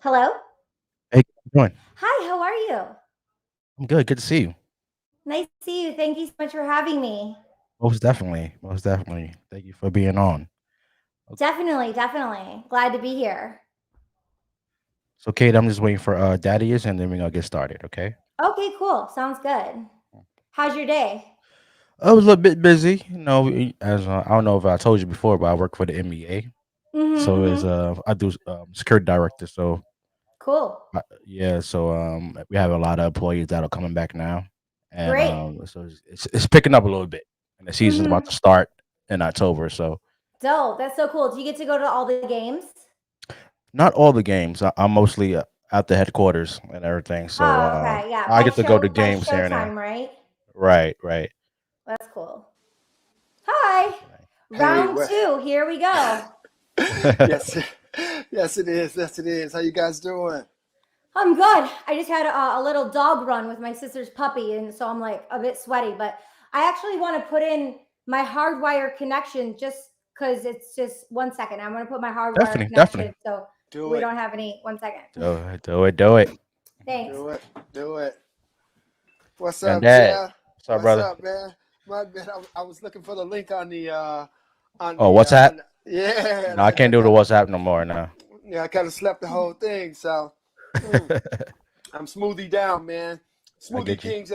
Hello? Hey, how you doing? Hi, how are you? I'm good. Good to see you. Nice to see you. Thank you so much for having me. Most definitely. Most definitely. Thank you for being on. O- Definitely. Glad to be here. So, Kate, I'm just waiting for Daddy is, and then we're gonna get started. Okay. Okay, cool. Sounds good. How's your day? I was a little bit busy, as I don't know if I told you before, but I work for the NBA. So, as Mm-hmm. I do security director. So, Cool. yeah. So, we have a lot of employees that are coming back now, and Great. so it's picking up a little bit, and the season's about Mm-hmm. to start in October. So, Dope. That's so cool. Do you get to go to all the games? not all the games. I'm mostly at the headquarters and everything. So Oh, okay. Yeah. I get to go to By games here and there. showtime, right? Right, right. That's cool. Hi. Hey, Round what? two. Here we go. Yes, yes, it is. Yes, it is. How you guys doing? I'm good. I just had a little dog run with my sister's puppy, and so I'm like a bit sweaty. But I actually want to put in my hardwire connection just because it's just 1 second. I'm going to put my hardwire Definitely, connection definitely. so Do we it. don't have any. 1 second. Do it, do it. Thanks. Do it. Do it. What's And up, Dad, Jeff? what's up, What's brother? up, man? My man, I was looking for the link Oh, WhatsApp? yeah, No, I can't do the WhatsApp no more now. yeah, I kind of slept the whole thing, so mm, I'm smoothie down, man. I Smoothie get you. King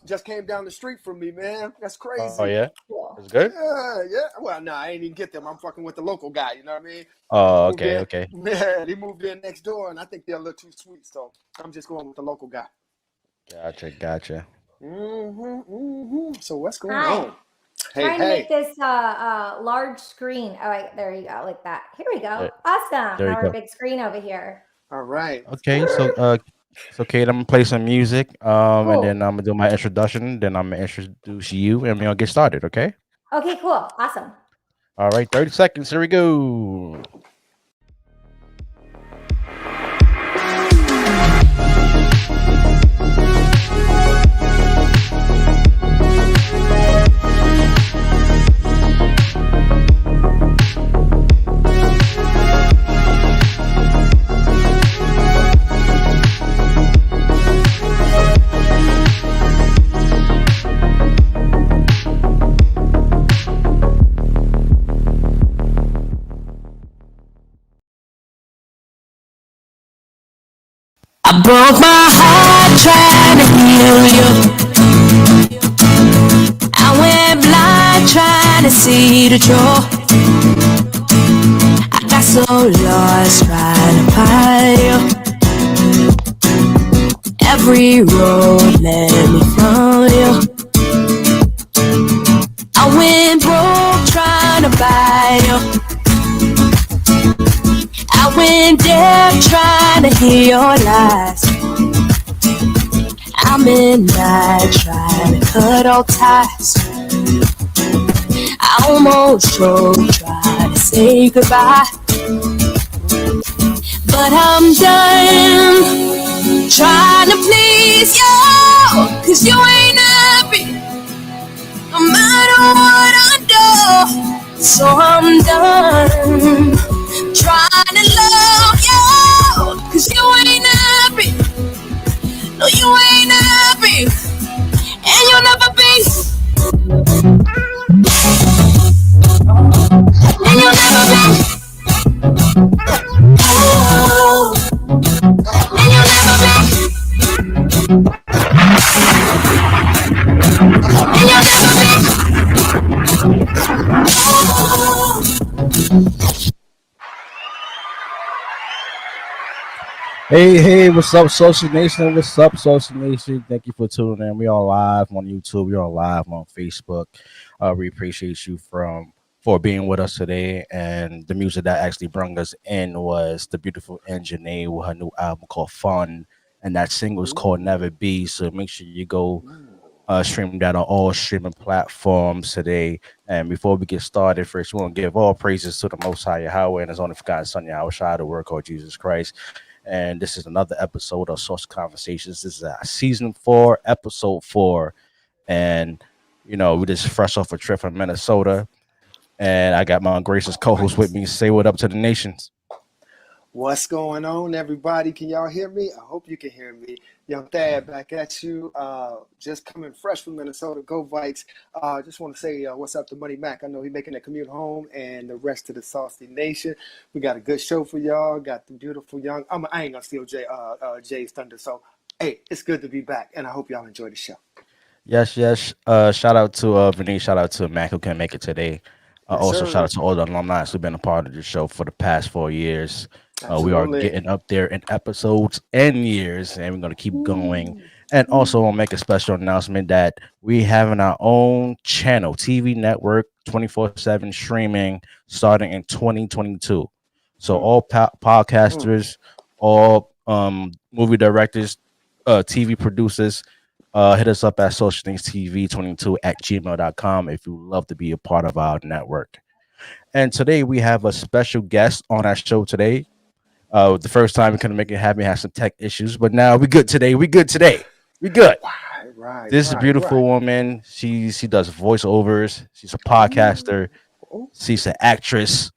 just came down the street from me, man. That's Oh yeah, crazy. it's Cool. good. Yeah, yeah. Well, no, I ain't even get them. I'm fucking with the local guy. You know what I mean? He Oh, moved okay, in. okay. Yeah, he moved in next door, and I think they're a little too sweet. So I'm just going with the local guy. Gotcha, gotcha. So what's going Hi. on? Hey, Trying to make hey. this large screen. All right, there you go, like that. Here we go. There, Awesome. there you Now we're a go. big screen over here. All right. Okay, All right. so Kate, I'm gonna play some music, and then Cool. I'm gonna do my introduction. Then I'm gonna introduce you, and we're gonna get started. Okay. Okay, cool. Awesome. All right, 30 seconds. Here we go. I broke my heart trying to heal you. I went blind trying to see the truth. I got so lost trying to find you. Every road led me from you. I went broke trying to buy you. I went deaf trying to hear your lies. I'm in night trying to cut all ties. I almost choked trying to say goodbye. But I'm done trying to please you, 'cause you ain't happy no matter what I do. So I'm done trying to love you, 'cause you ain't happy. No, you ain't happy, and you'll never be, and you'll never be. Oh, and you'll never be, and you'll never be. Hey, what's up, Saucy Nation? What's up, Saucy Nation? Thank you for tuning in. We are live on YouTube. We are live on Facebook. We appreciate you for being with us today. And the music that actually brought us in was the beautiful Engineer with her new album called Fun, and that single is called Ooh, Never Be. So make sure you go ooh. stream that on all streaming platforms today. And before we get started, first, we want to give all praises to the Most High Yahweh and His only forgotten Son, Yahweh Shai, the word called Jesus Christ. And this is another episode of Source Conversations. This is season 4, episode 4. And, we just fresh off a trip from Minnesota. And I got my gracious co All host with right. me. Say what up to the nations. What's going on, everybody? Can y'all hear me? I hope you can hear me. Young Thad back at you. Just coming fresh from Minnesota. Go Vikes. Just want to say what's up to Money Mac. I know he's making a commute home, and the rest of the Saucy Nation. We got a good show for y'all. Got the beautiful young. I ain't gonna steal Jay's thunder. So hey, it's good to be back, and I hope y'all enjoy the show. Yes, yes. Shout out to Vinny. Shout out to Mac who couldn't make it today. Yes, Also, sir. shout out to all the alumni who've been a part of the show for the past 4 years. We are Absolutely. getting up there in episodes and years, and we're going to keep going. And also, I'll make a special announcement that we having our own channel, TV network, 24/7 streaming, starting in 2022. So all podcasters, all movie directors, TV producers, hit us up at Social Things TV 22 at gmail.com if you would love to be a part of our network. And today we have a special guest on our show today. The first time we couldn't make it happen, had some tech issues, but now we good today. We good today. We good. Right. This is a beautiful woman. She does voiceovers. She's a podcaster. She's an actress.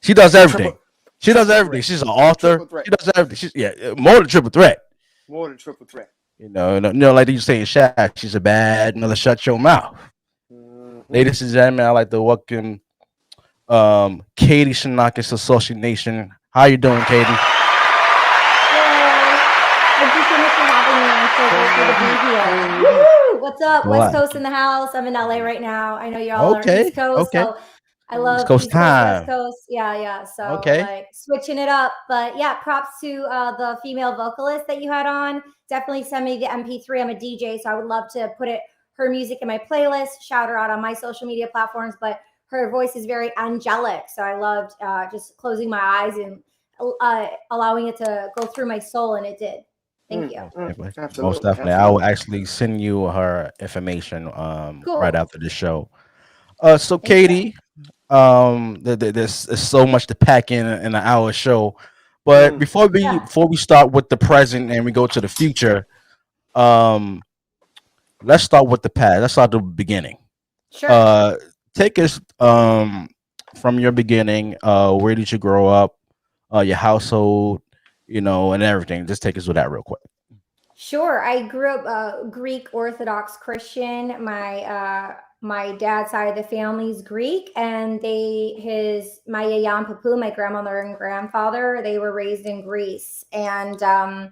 She does everything. She does everything. She's an author. She does everything. She's more than triple threat. More than triple threat. You know, like you say in Shaq, she's a bad mother. Shut your mouth. Ladies and gentlemen, I'd like to welcome Katie Chonacas to Saucy Nation. How you doing, Katie? Thank you so much for having me. I'm so grateful to be here. Woo! What's up? West Coast in the house. I'm in LA right now. I know y'all are East Coast, so I love East Coast time. West Coast. Yeah. So Okay. like switching it up. But yeah, props to the female vocalist that you had on. Definitely send me the MP3. I'm a DJ, so I would love to put her music in my playlist, shout her out on my social media platforms. But her voice is very angelic, so I loved just closing my eyes and allowing it to go through my soul, and it did. Thank you. Absolutely. Most definitely. I will actually send you her information Cool. right after the show. So Katie, there's so much to pack in an hour show, but before we start with the present and we go to the future, let's start with the past. Let's start at the beginning. Sure. Take us from your beginning. Where did you grow up? Your household, and everything. Just take us with that real quick. Sure. I grew up Greek Orthodox Christian. My dad's side of the family is Greek, and my yaya and papu, my grandmother and grandfather, they were raised in Greece. And my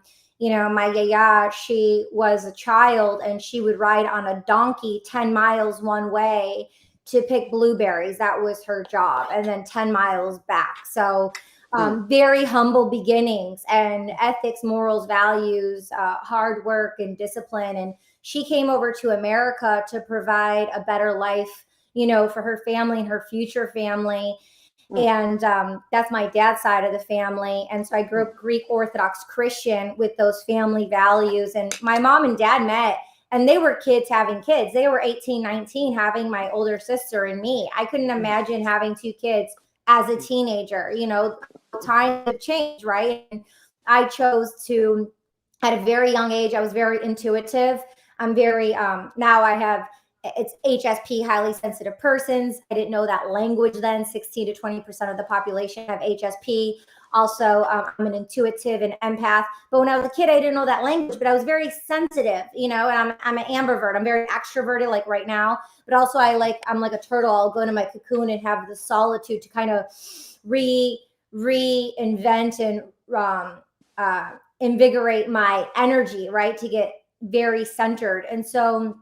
yaya, she was a child, and she would ride on a donkey 10 miles one way to pick blueberries. That was her job, and then 10 miles back. So very humble beginnings and ethics, morals, values, hard work and discipline. And she came over to America to provide a better life, for her family and her future family. And that's my dad's side of the family. And so I grew up Greek Orthodox Christian with those family values. And my mom and dad met, and they were kids having kids. They were 18, 19, having my older sister and me. I couldn't imagine having two kids as a teenager. Times have changed, right? And I chose to, at a very young age, I was very intuitive. I'm very, now it's HSP, highly sensitive persons. I didn't know that language then. 16 to 20% of the population have HSP. Also, I'm an intuitive and empath. But when I was a kid, I didn't know that language, but I was very sensitive, and I'm an ambivert. I'm very extroverted, like right now. But also I'm like a turtle. I'll go into my cocoon and have the solitude to kind of reinvent and invigorate my energy, right? To get very centered. And so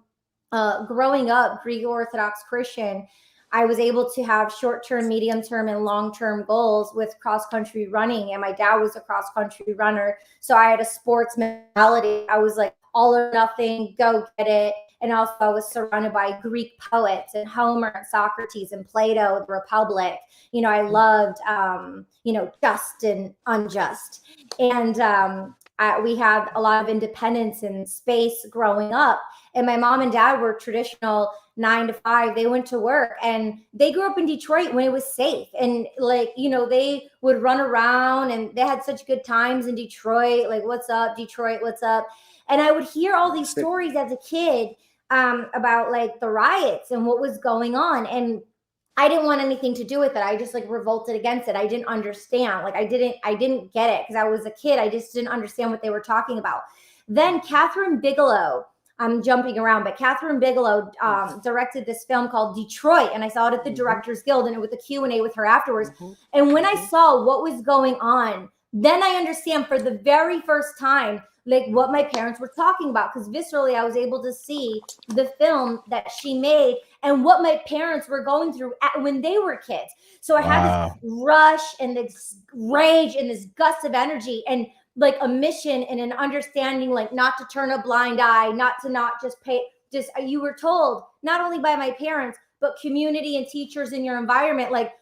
growing up Greek Orthodox Christian, I was able to have short-term, medium-term, and long-term goals with cross-country running. And my dad was a cross-country runner. So I had a sports mentality. I was like all or nothing, go get it. And also I was surrounded by Greek poets and Homer and Socrates and Plato, the Republic. I loved, just and unjust. And we had a lot of independence and space growing up. And my mom and dad were traditional 9 to 5. They went to work, and they grew up in Detroit when it was safe. And they would run around, and they had such good times in Detroit. Like, what's up, Detroit? What's up? And I would hear all these stories as a kid about like the riots and what was going on. And I didn't want anything to do with it. I just like revolted against it. I didn't understand. Like I didn't get it because I was a kid. I just didn't understand what they were talking about. Then Catherine Bigelow, I'm jumping around, but Catherine Bigelow directed this film called Detroit, and I saw it at the Directors Guild, and it was a Q&A with her afterwards. And when I saw what was going on, then I understand for the very first time, like what my parents were talking about, because viscerally I was able to see the film that she made and what my parents were going through when they were kids. So I had this rush and this rage and this gust of energy and like a mission and an understanding, like not to turn a blind eye, not just pay. Just you were told not only by my parents, but community and teachers in your environment, like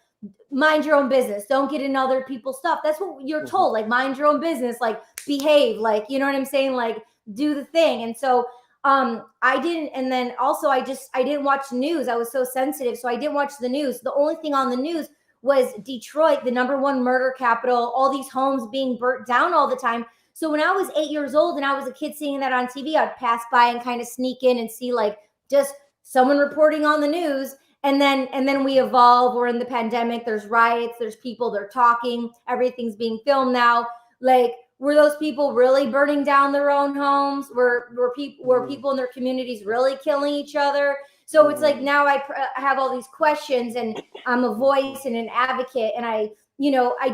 mind your own business. Don't get in other people's stuff. That's what you're told. Like mind your own business, like behave, like, you know what I'm saying? Like do the thing. And so I didn't. And then also I didn't watch news. I was so sensitive. So I didn't watch the news. The only thing on the news was Detroit, the #1 murder capital, all these homes being burnt down all the time. So when I was 8 years old and I was a kid seeing that on TV, I'd pass by and kind of sneak in and see like just someone reporting on the news. And then we evolve. We're in the pandemic. There's riots. There's people. They're talking. Everything's being filmed now. Like, were those people really burning down their own homes? Were people in their communities really killing each other? So it's like now I have all these questions, and I'm a voice and an advocate, and I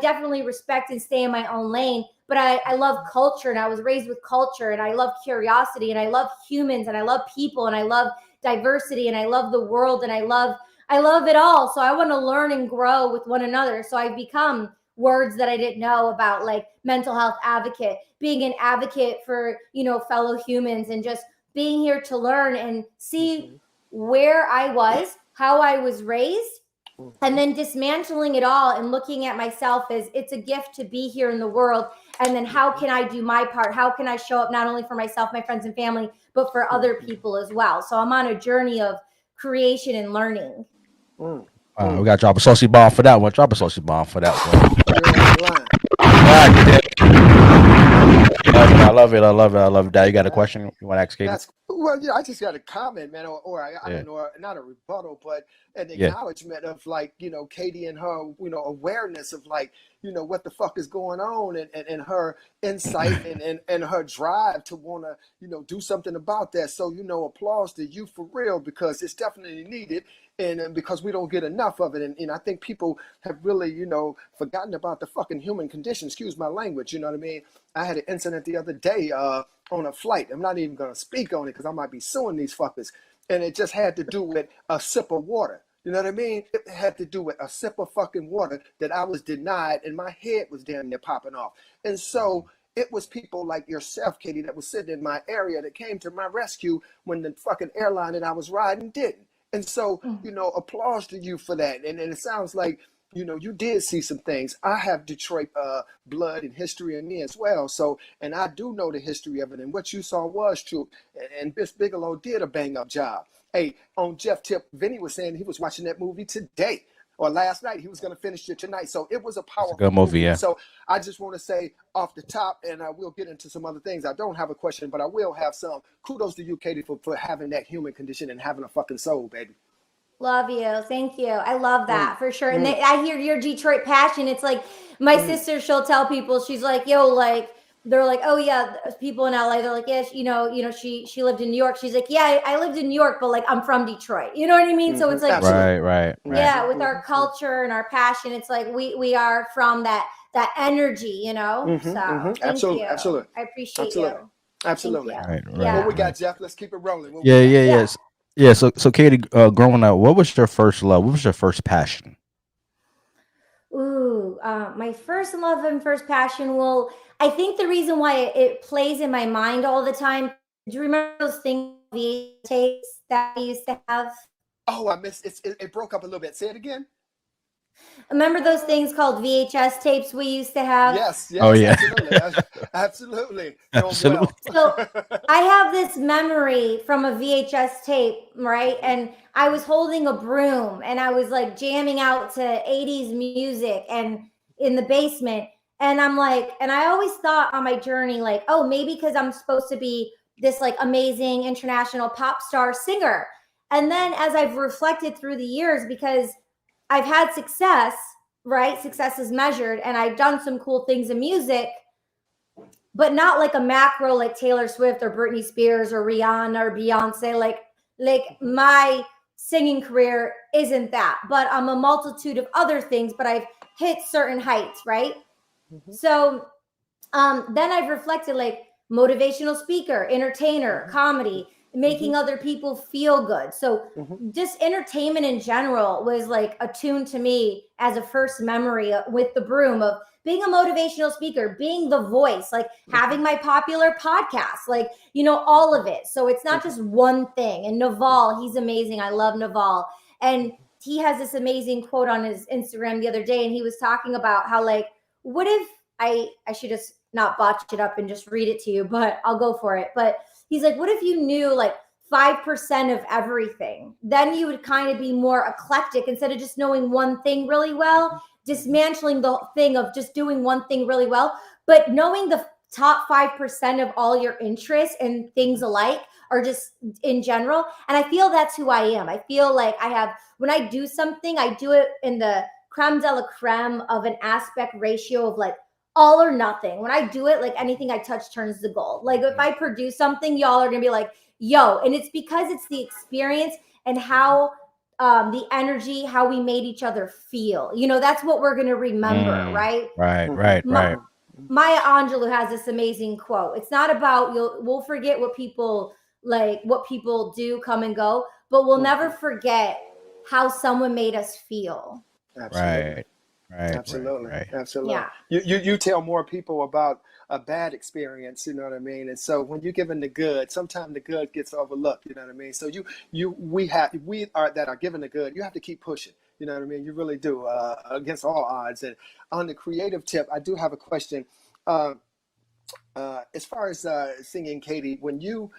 definitely respect and stay in my own lane. But I love culture, and I was raised with culture, and I love curiosity, and I love humans, and I love people, and I love diversity, and I love the world, and I love it all. So I want to learn and grow with one another. So I've become words that I didn't know about, like mental health advocate, being an advocate for, fellow humans, and just being here to learn and see where I was, how I was raised, and then dismantling it all and looking at myself as it's a gift to be here in the world. And then how can I do my part? How can I show up not only for myself, my friends and family, but for other people as well? So I'm on a journey of creation and learning. We got to drop a saucy bomb for that one. Drop a saucy bomb for that one. I love it. Dad, you got a question you want to ask Katie? Well, I just got a comment, man, or I don't know, not a rebuttal, but an acknowledgement of like, Katie and her, awareness of like, what the fuck is going on, and her insight and her drive to want to, do something about that. So, applause to you for real, because it's definitely needed. And because we don't get enough of it. And I think people have really, forgotten about the fucking human condition. Excuse my language. You know what I mean? I had an incident the other day on a flight. I'm not even going to speak on it because I might be suing these fuckers. And it just had to do with a sip of water. You know what I mean? It had to do with a sip of fucking water that I was denied, and my head was damn near popping off. And so it was people like yourself, Katie, that was sitting in my area that came to my rescue when the fucking airline that I was riding didn't. And so, applause to you for that. And it sounds like, you did see some things. I have Detroit blood and history in me as well. So, and I do know the history of it. And what you saw was true. And Miss Bigelow did a bang up job. Hey, on Jeff Tip, Vinny was saying he was watching that movie today or last night. He was going to finish it tonight. So it was a powerful good movie. Yeah. So I just want to say off the top, and I will get into some other things. I don't have a question, but I will have some. Kudos to you, Katie, for having that human condition and having a fucking soul, baby. Love you. Thank you. I love that for sure. And I hear your Detroit passion. It's like my sister, she'll tell people, she's like, yo, like, they're like, oh yeah, people in LA, they're like, yeah, she lived in New York. She's like, yeah, I lived in New York, but like, I'm from Detroit. You know what I mean? So it's like, right. Yeah, with our culture and our passion, it's like, we are from that energy, So thank you. Absolutely. I appreciate you. Absolutely. Right. Yeah. What we got, Jeff? Let's keep it rolling. Yes. Yeah. So Katie, growing up, what was your first love? What was your first passion? Ooh, my first love and first passion. Well, I think the reason why it plays in my mind all the time. Do you remember those things, VHS tapes that we used to have? Oh, I missed it. It broke up a little bit. Say it again. Remember those things called VHS tapes we used to have? Yes. Oh yeah. Absolutely. Absolutely. So I have this memory from a VHS tape, right? And I was holding a broom and I was like jamming out to 80s music and in the basement. And I'm like, and I always thought on my journey, like, oh, maybe because I'm supposed to be this like amazing international pop star singer. And then as I've reflected through the years, because I've had success, right? Success is measured, and I've done some cool things in music, but not like a macro like Taylor Swift or Britney Spears or Rihanna or Beyonce. Like my singing career isn't that, but I'm a multitude of other things, but I've hit certain heights, right? So then I've reflected like motivational speaker, entertainer, comedy, making other people feel good. So just entertainment in general was like attuned to me as a first memory with the broom of being a motivational speaker, being the voice, like having my popular podcast, like, you know, all of it. So it's not just one thing. And Naval, he's amazing. I love Naval. And he has this amazing quote on his Instagram the other day. And he was talking about how like, what if I should just not botch it up and just read it to you, but I'll go for it. But he's like, what if you knew like 5% of everything? Then you would kind of be more eclectic instead of just knowing one thing really well, dismantling the thing of just doing one thing really well, but knowing the top 5% of all your interests and things alike are just in general. And I feel that's who I am. I feel like I have, when I do something, I do it in the creme de la creme of an aspect ratio of like all or nothing. When I do it, like anything I touch turns to gold. Like if I produce something, y'all are gonna be like, yo, and it's because it's the experience and how the energy, how we made each other feel. You know, that's what we're gonna remember, right? Right. Maya Angelou has this amazing quote. It's not about we'll forget what people like, what people do, come and go, but we'll never forget how someone made us feel. Absolutely. Right. Absolutely. Yeah. You tell more people about a bad experience, you know what I mean? And so when you're given the good, sometimes the good gets overlooked, you know what I mean? So we are that are given the good, you have to keep pushing, you know what I mean? You really do, against all odds. And on the creative tip, I do have a question. As far as singing, Katie, when you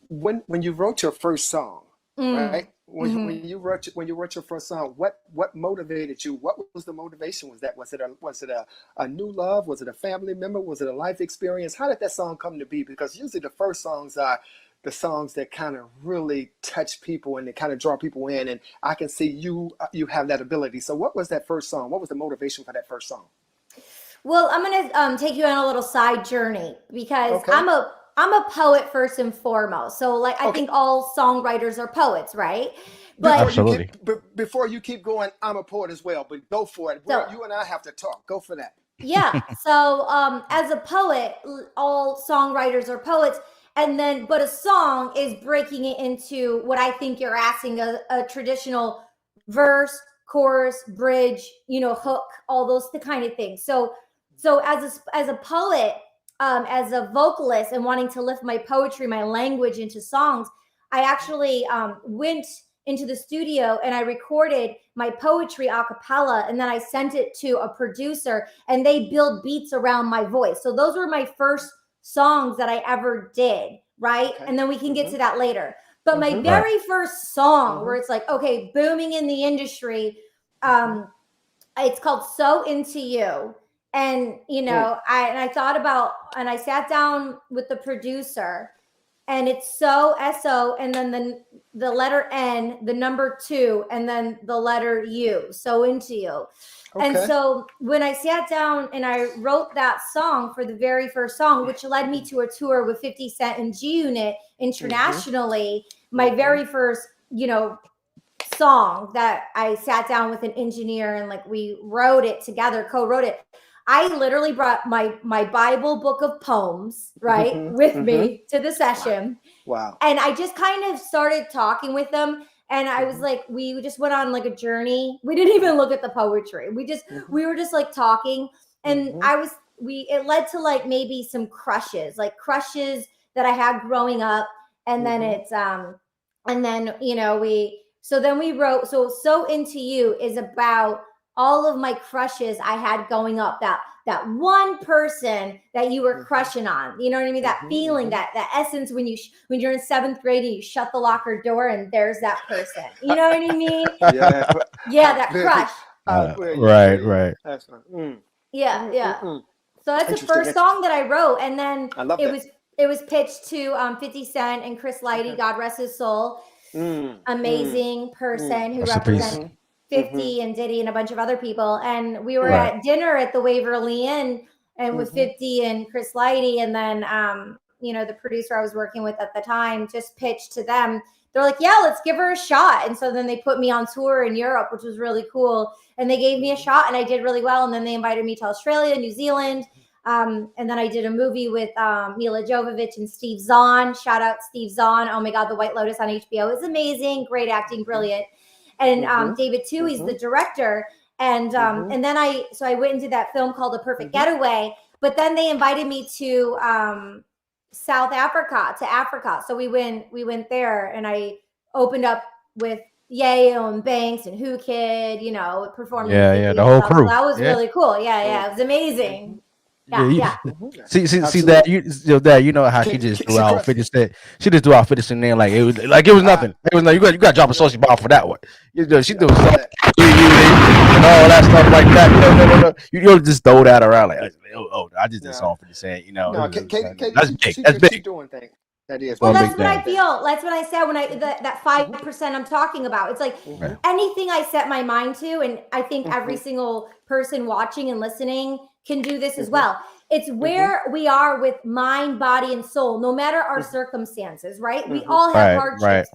wrote your first song, right? When you wrote your first song, what motivated you? What was the motivation? Was it a new love? Was it a family member? Was it a life experience? How did that song come to be? Because usually the first songs are the songs that kind of really touch people and they kind of draw people in. And I can see you have that ability. So what was that first song? What was the motivation for that first song? Well, I'm gonna take you on a little side journey because Okay. I'm a poet first and foremost. So like I think all songwriters are poets, right? But Absolutely. Before you keep going, I'm a poet as well, but go for it. So- You and I have to talk. Go for that. yeah. So as a poet, all songwriters are poets. And then, but a song is breaking it into what I think you're asking, a traditional verse, chorus, bridge, you know, hook, all those kind of things. So as a poet, as a vocalist and wanting to lift my poetry, my language into songs, I actually went into the studio and I recorded my poetry a cappella, and then I sent it to a producer and they build beats around my voice. So those were my first songs that I ever did, right? Okay. And then we can get to that later. But my very first song where it's like, okay, booming in the industry, it's called So Into You. And, you know, I thought about, and I sat down with the producer, and it's S-O, and then the letter N, the number 2, and then the letter U, So Into You. Okay. And so when I sat down and I wrote that song for the very first song, which led me to a tour with 50 Cent and G-Unit internationally, my very first, you know, song that I sat down with an engineer and like we wrote it together, co-wrote it. I literally brought my Bible book of poems, right, with me to the session. Wow. And I just kind of started talking with them. And I was like, we just went on like a journey. We didn't even look at the poetry. We were just like talking. And it led to like maybe some crushes that I had growing up. And then it's, and then, you know, then we wrote, So Into You is about all of my crushes I had going up, that one person that you were crushing on, you know what I mean? That feeling, that essence when you're in 7th grade and you shut the locker door and there's that person, you know what I mean? Yeah, that crush. Right. That's right. Yeah. So that's the first song that I wrote, and then it was pitched to 50 Cent and Chris Lighty, God rest his soul, amazing person who represents. 50 and Diddy and a bunch of other people. And we were Right. at dinner at the Waverly Inn and with 50 and Chris Lighty. And then, the producer I was working with at the time just pitched to them. They're like, yeah, let's give her a shot. And so then they put me on tour in Europe, which was really cool. And they gave me a shot and I did really well. And then they invited me to Australia, New Zealand. And then I did a movie with Mila Jovovich and Steve Zahn. Shout out Steve Zahn. Oh my God, The White Lotus on HBO is amazing. Great acting, brilliant. And David Twohy's the director. And then I went and did that film called A Perfect Getaway. But then they invited me to South Africa. So we went there and I opened up with Yayo and Banks and Who Kid, performing. Yeah, the whole crew. So that was really cool. Yeah, it was amazing. Yeah. See that Dad, you know how she just threw out 50 Cent. She just threw out 50 Cent name like it was nothing. It was like you got to drop a Saucy bomb for that one. She threw stuff and all that stuff like that. You just throw that around like, I just did a song for the Cent. That's big. That's big. Doing things. That is. Well, that's what I feel. That's what I said when that 5% I'm talking about. It's like anything I set my mind to, and I think every single person watching and listening can do this as well. It's where we are with mind, body, and soul, no matter our circumstances, right? We all have hardships.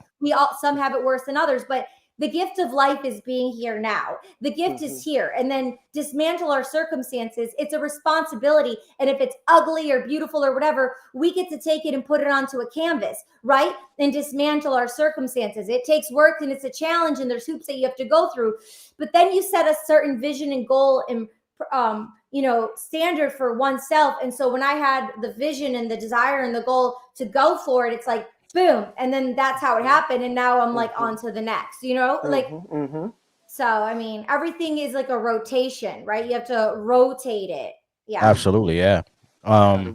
Some have it worse than others, but the gift of life is being here now. The gift is here. And then dismantle our circumstances. It's a responsibility. And if it's ugly or beautiful or whatever, we get to take it and put it onto a canvas, right? And dismantle our circumstances. It takes work and it's a challenge and there's hoops that you have to go through. But then you set a certain vision and goal and standard for oneself. And so when I had the vision and the desire and the goal to go for it, it's like, boom. And then that's how it happened. And now I'm like on to the next, So, I mean, everything is like a rotation, right? You have to rotate it. Yeah. Absolutely. Yeah. You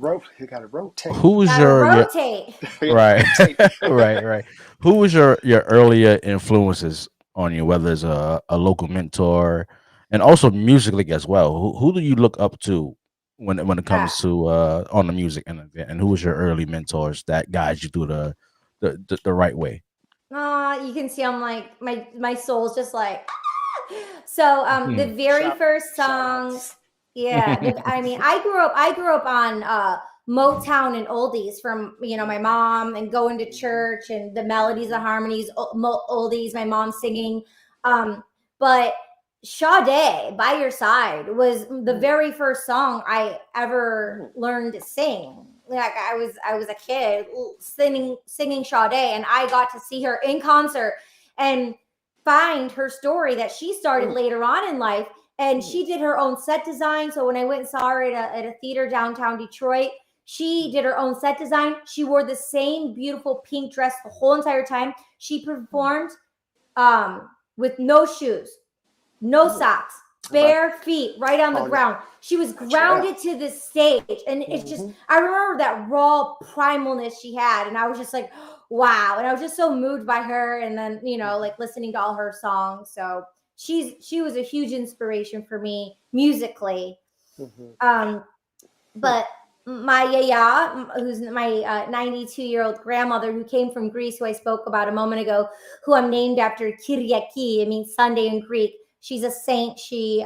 gotta rotate. Who was rotate? Right. right. Who was your earlier influences on you, whether it's a local mentor and also musically as well? Who do you look up to when it comes to on the music and who was your early mentors that guide you through the right way? You can see I'm like my soul's just like so the very first songs. I mean, I grew up on Motown and oldies from my mom and going to church and the melodies, the harmonies, oldies, my mom singing. But Sade, By Your Side was the very first song I ever learned to sing. Like I was a kid singing Sade, and I got to see her in concert and find her story that she started later on in life. And she did her own set design. So when I went and saw her at a theater downtown Detroit, she did her own set design. She wore the same beautiful pink dress the whole entire time. She performed with no shoes, no socks, bare feet, right on the ground. She was grounded to the stage. And it's just, I remember that raw primalness she had. And I was just like, wow. And I was just so moved by her. And then, like listening to all her songs. So she was a huge inspiration for me musically. But my yaya, who's my 92-year-old grandmother who came from Greece, who I spoke about a moment ago, who I'm named after, Kyriaki, it means Sunday in Greek. She's a saint. She,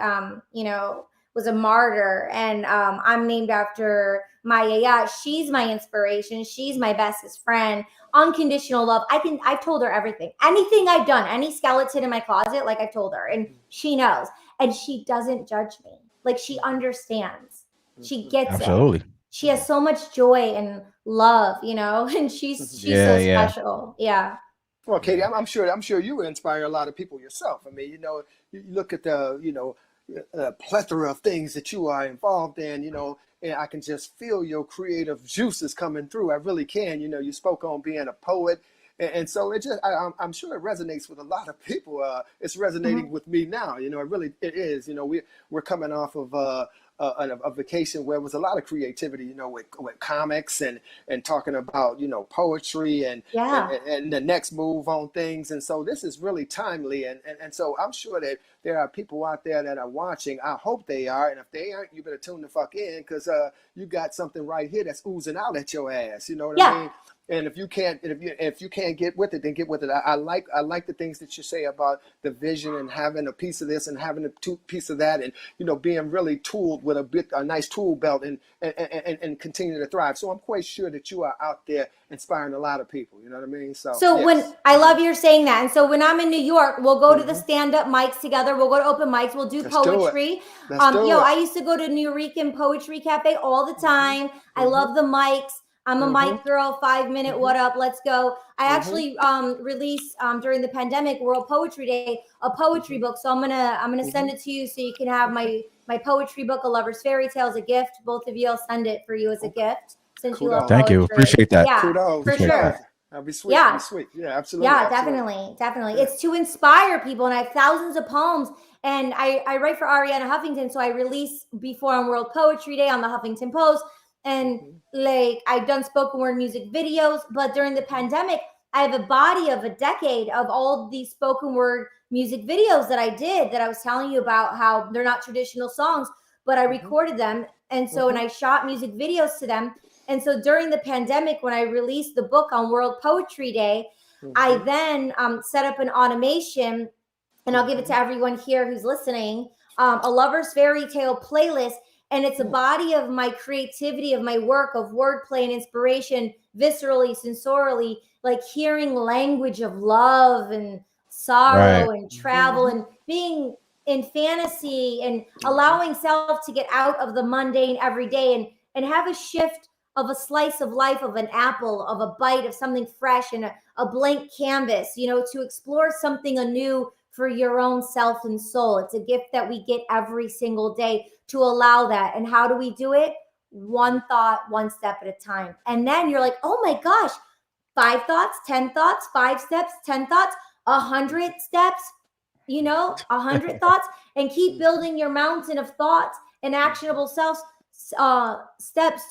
was a martyr. And I'm named after my yaya. She's my inspiration. She's my bestest friend. Unconditional love. I've told her everything. Anything I've done, any skeleton in my closet, like I've told her. And she knows. And she doesn't judge me. Like she understands. She gets it. She has so much joy and love, and she's so special. Yeah. Well, Katie, I'm sure you inspire a lot of people yourself. I mean, you look at the, plethora of things that you are involved in, and I can just feel your creative juices coming through. I really can. You spoke on being a poet. And so it just, I'm sure it resonates with a lot of people. It's resonating with me now. It is. We're coming off of a vacation where it was a lot of creativity, you know, with comics and talking about, you know, poetry and the next move on things. And so this is really timely. And so I'm sure that there are people out there that are watching. I hope they are. And if they aren't, you better tune the fuck in, because you got something right here that's oozing out at your ass. You know what I mean? And if you can't get with it, then get with it. I like the things that you say about the vision and having a piece of this and having a piece of that, and, you know, being really tooled with a nice tool belt and continue to thrive. So I'm quite sure that you are out there inspiring a lot of people. You know what I mean? So yes. When I love you're saying that, and so when I'm in New York, we'll go to the stand-up mics together. We'll go to open mics. We'll do poetry. I used to go to New Rican Poetry Cafe all the time. I love the mics. I'm a mic girl, 5 minute, what up, let's go. I actually released during the pandemic World Poetry Day a poetry book. So I'm gonna send it to you so you can have my poetry book, A Lover's Fairy Tale, as a gift. Both of you, I'll send it for you as a gift since you love poetry. Thank you, appreciate that. Yeah, kudos, for sure. That'd be sweet. Yeah, sweet. Yeah, absolutely. Yeah, definitely. Yeah. It's to inspire people, and I have thousands of poems. And I write for Ariana Huffington, so I release before on World Poetry Day on the Huffington Post. And like, I've done spoken word music videos, but during the pandemic, I have a body of a decade of all these spoken word music videos that I did, that I was telling you about, how they're not traditional songs, but I recorded them. And so, and I shot music videos to them. And so during the pandemic, when I released the book on World Poetry Day, I then set up an automation, and I'll give it to everyone here who's listening, a Lover's Fairy Tale playlist. And it's a body of my creativity, of my work, of wordplay and inspiration, viscerally, sensorially, like hearing language of love and sorrow and travel and being in fantasy and allowing self to get out of the mundane every day and have a shift of a slice of life, of an apple, of a bite of something fresh, and a blank canvas, you know, to explore something anew for your own self and soul. It's a gift that we get every single day to allow that. And how do we do it? One thought, one step at a time. And then you're like, oh my gosh, 5 thoughts, 10 thoughts, 5 steps, 10 thoughts, 100 steps, you know, 100 thoughts, and keep building your mountain of thoughts and actionable steps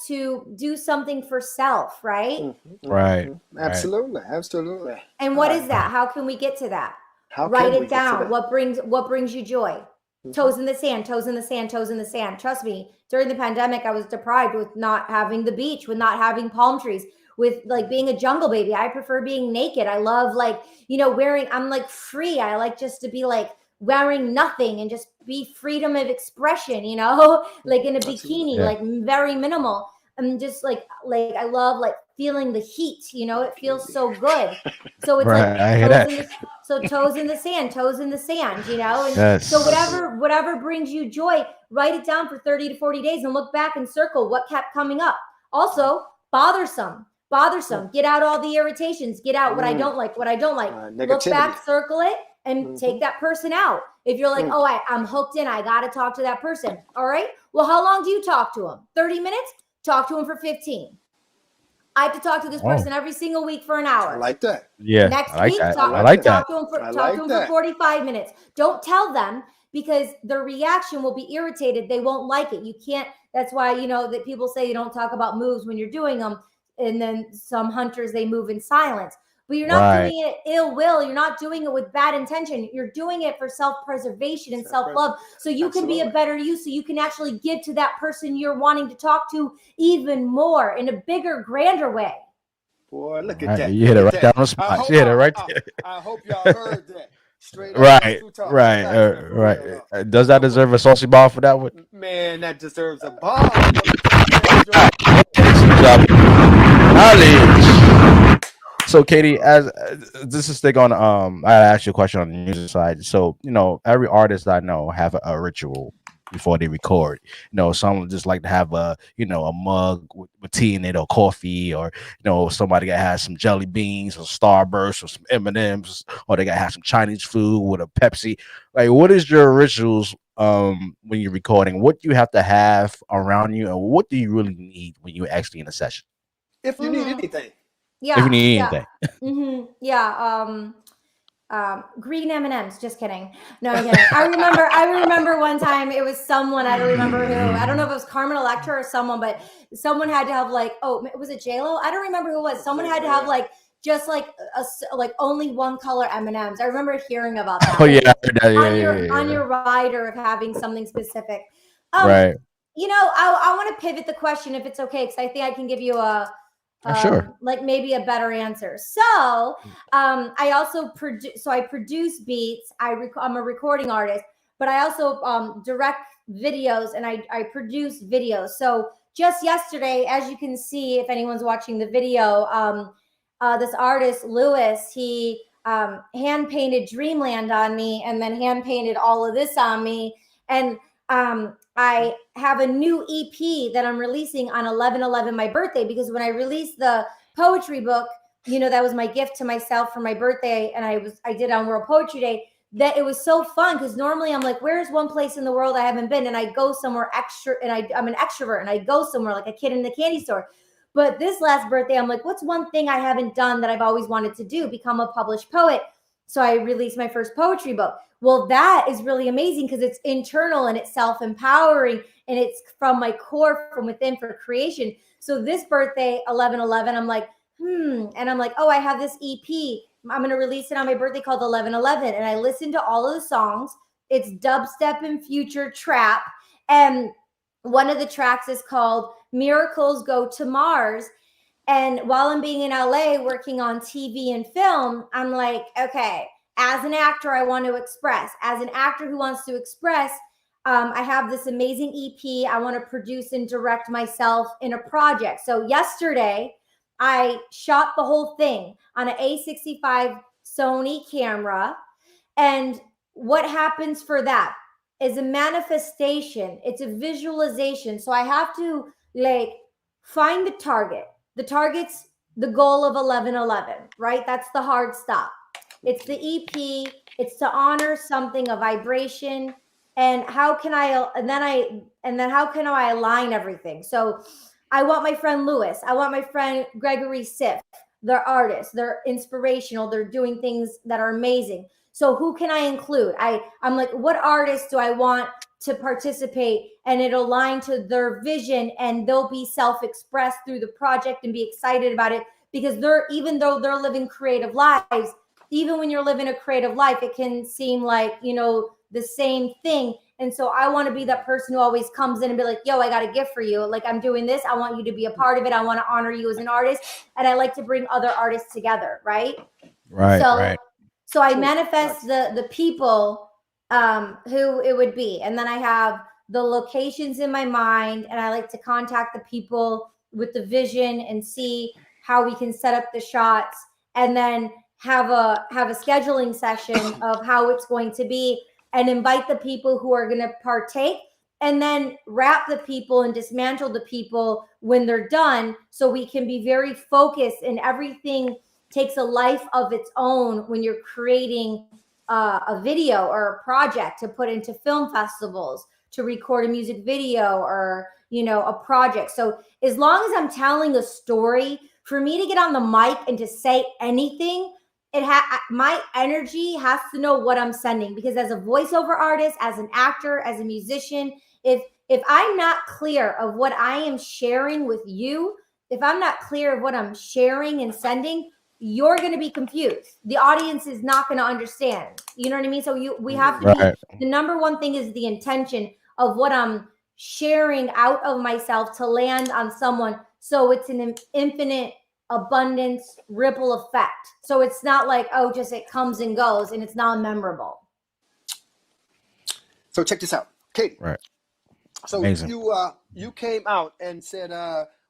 to do something for self, right? Right. Absolutely. And what is that? How can we get to that? Write it down. What brings you joy? Toes in the sand, toes in the sand, toes in the sand. Trust me, during the pandemic, I was deprived with not having the beach, with not having palm trees, with like being a jungle baby. I prefer being naked. I love, like, you know, I'm like free. I like just to be like wearing nothing and just be freedom of expression, you know, like in a bikini, like very minimal. I'm just like I love like feeling the heat, you know, it feels so good. So it's toes in the sand, you know? And so whatever brings you joy, write it down for 30 to 40 days and look back and circle what kept coming up. Also, bothersome. Get out all the irritations. Get out what I don't like. Look back, circle it, and take that person out. If you're like, I'm hooked in, I got to talk to that person. All right. Well, how long do you talk to them? 30 minutes? Talk to them for 15. I have to talk to this person every single week for an hour. I like that. Yeah. Next I like week, that. talk to them for 45 minutes. Don't tell them, because their reaction will be irritated. They won't like it. You can't. That's why, you know, that people say you don't talk about moves when you're doing them. And then some hunters, they move in silence. But you're not doing it ill will. You're not doing it with bad intention. You're doing it for self-preservation and self-love. So you can be a better you. So you can actually give to that person you're wanting to talk to even more in a bigger, grander way. Boy, look at that. You hit it right down on the spot. You hit it right there. I hope y'all heard that. Straight up. Right. Does that deserve a saucy ball for that one? Man, that deserves a ball. Knowledge. So, Katie, as this is thing on, I asked you a question on the music side. So, you know, every artist I know have a ritual before they record. You know, some just like to have a mug with tea in it, or coffee, or, you know, somebody got to have some jelly beans or Starburst or some M&Ms, or they got to have some Chinese food with a Pepsi. Like, what is your rituals when you're recording? What do you have to have around you, and what do you really need when you're actually in a session? If you need anything. Yeah. If you need anything. green M&Ms. Just kidding. No, I'm kidding. I remember one time it was someone, I don't remember who. I don't know if it was Carmen Electra or someone, but someone had to have like, was it J-Lo? I don't remember who it was. Someone had to have like just like like only one color M&Ms. I remember hearing about that. Oh yeah, I heard that. On your rider of having something specific. Right. You know, I want to pivot the question if it's okay, because I think I can give you a sure. like maybe a better answer. So I also produce beats. I'm a recording artist, but I also direct videos, and I produce videos. So just yesterday, as you can see, if anyone's watching the video, this artist Lewis, he hand painted Dreamland on me, and then hand painted all of this on me, and I have a new EP that I'm releasing on 11/11, my birthday, because when I released the poetry book, you know, that was my gift to myself for my birthday, and I did on World Poetry Day. That it was so fun, because normally I'm like, where's one place in the world I haven't been? And I go somewhere extra, and I'm an extrovert, and I go somewhere like a kid in the candy store. But this last birthday, I'm like, what's one thing I haven't done that I've always wanted to do? Become a published poet. So I released my first poetry book. Well, that is really amazing, because it's internal and it's self-empowering, and it's from my core, from within, for creation. So this birthday, 11/11, I'm like, and I'm like, oh, I have this EP. I'm going to release it on my birthday called 11/11. And I listened to all of the songs. It's dubstep and future trap. And one of the tracks is called Miracles Go to Mars. And while I'm being in LA working on TV and film, I'm like, okay, as an actor, I want to express. As an actor who wants to express, I have this amazing EP. I want to produce and direct myself in a project. So yesterday, I shot the whole thing on an A65 Sony camera. And what happens for that is a manifestation. It's a visualization. So I have to like find the target. The target's the goal of 11/11, right? That's the hard stop. It's the EP. It's to honor something, a vibration. And how can I, and then how can I align everything? So I want my friend Lewis. I want my friend Gregory Siff. They're artists. They're inspirational. They're doing things that are amazing. So who can I include? I'm like, what artists do I want to participate, and it'll align to their vision, and they'll be self-expressed through the project and be excited about it, because even though they're living creative lives, even when you're living a creative life, it can seem like, you know, the same thing. And so I want to be that person who always comes in and be like, yo, I got a gift for you. Like, I'm doing this. I want you to be a part of it. I want to honor you as an artist. And I like to bring other artists together. Right. So I manifest the people who it would be. And then I have the locations in my mind, and I like to contact the people with the vision and see how we can set up the shots, and then have a scheduling session of how it's going to be, and invite the people who are going to partake, and then wrap the people and dismantle the people when they're done, so we can be very focused, and everything takes a life of its own when you're creating a video or a project to put into film festivals, to record a music video, or, you know, a project. So as long as I'm telling a story, for me to get on the mic and to say anything, my energy has to know what I'm sending, because as a voiceover artist, as an actor, as a musician, if I'm not clear of what I am sharing with you, if I'm not clear of what I'm sharing and sending, you're going to be confused. The audience is not going to understand. You know what I mean? So we have to be, the number one thing is the intention of what I'm sharing out of myself to land on someone. So it's an infinite abundance ripple effect. So it's not like, oh, just it comes and goes and it's not memorable. So check this out, Katie. Right. So amazing. You came out and said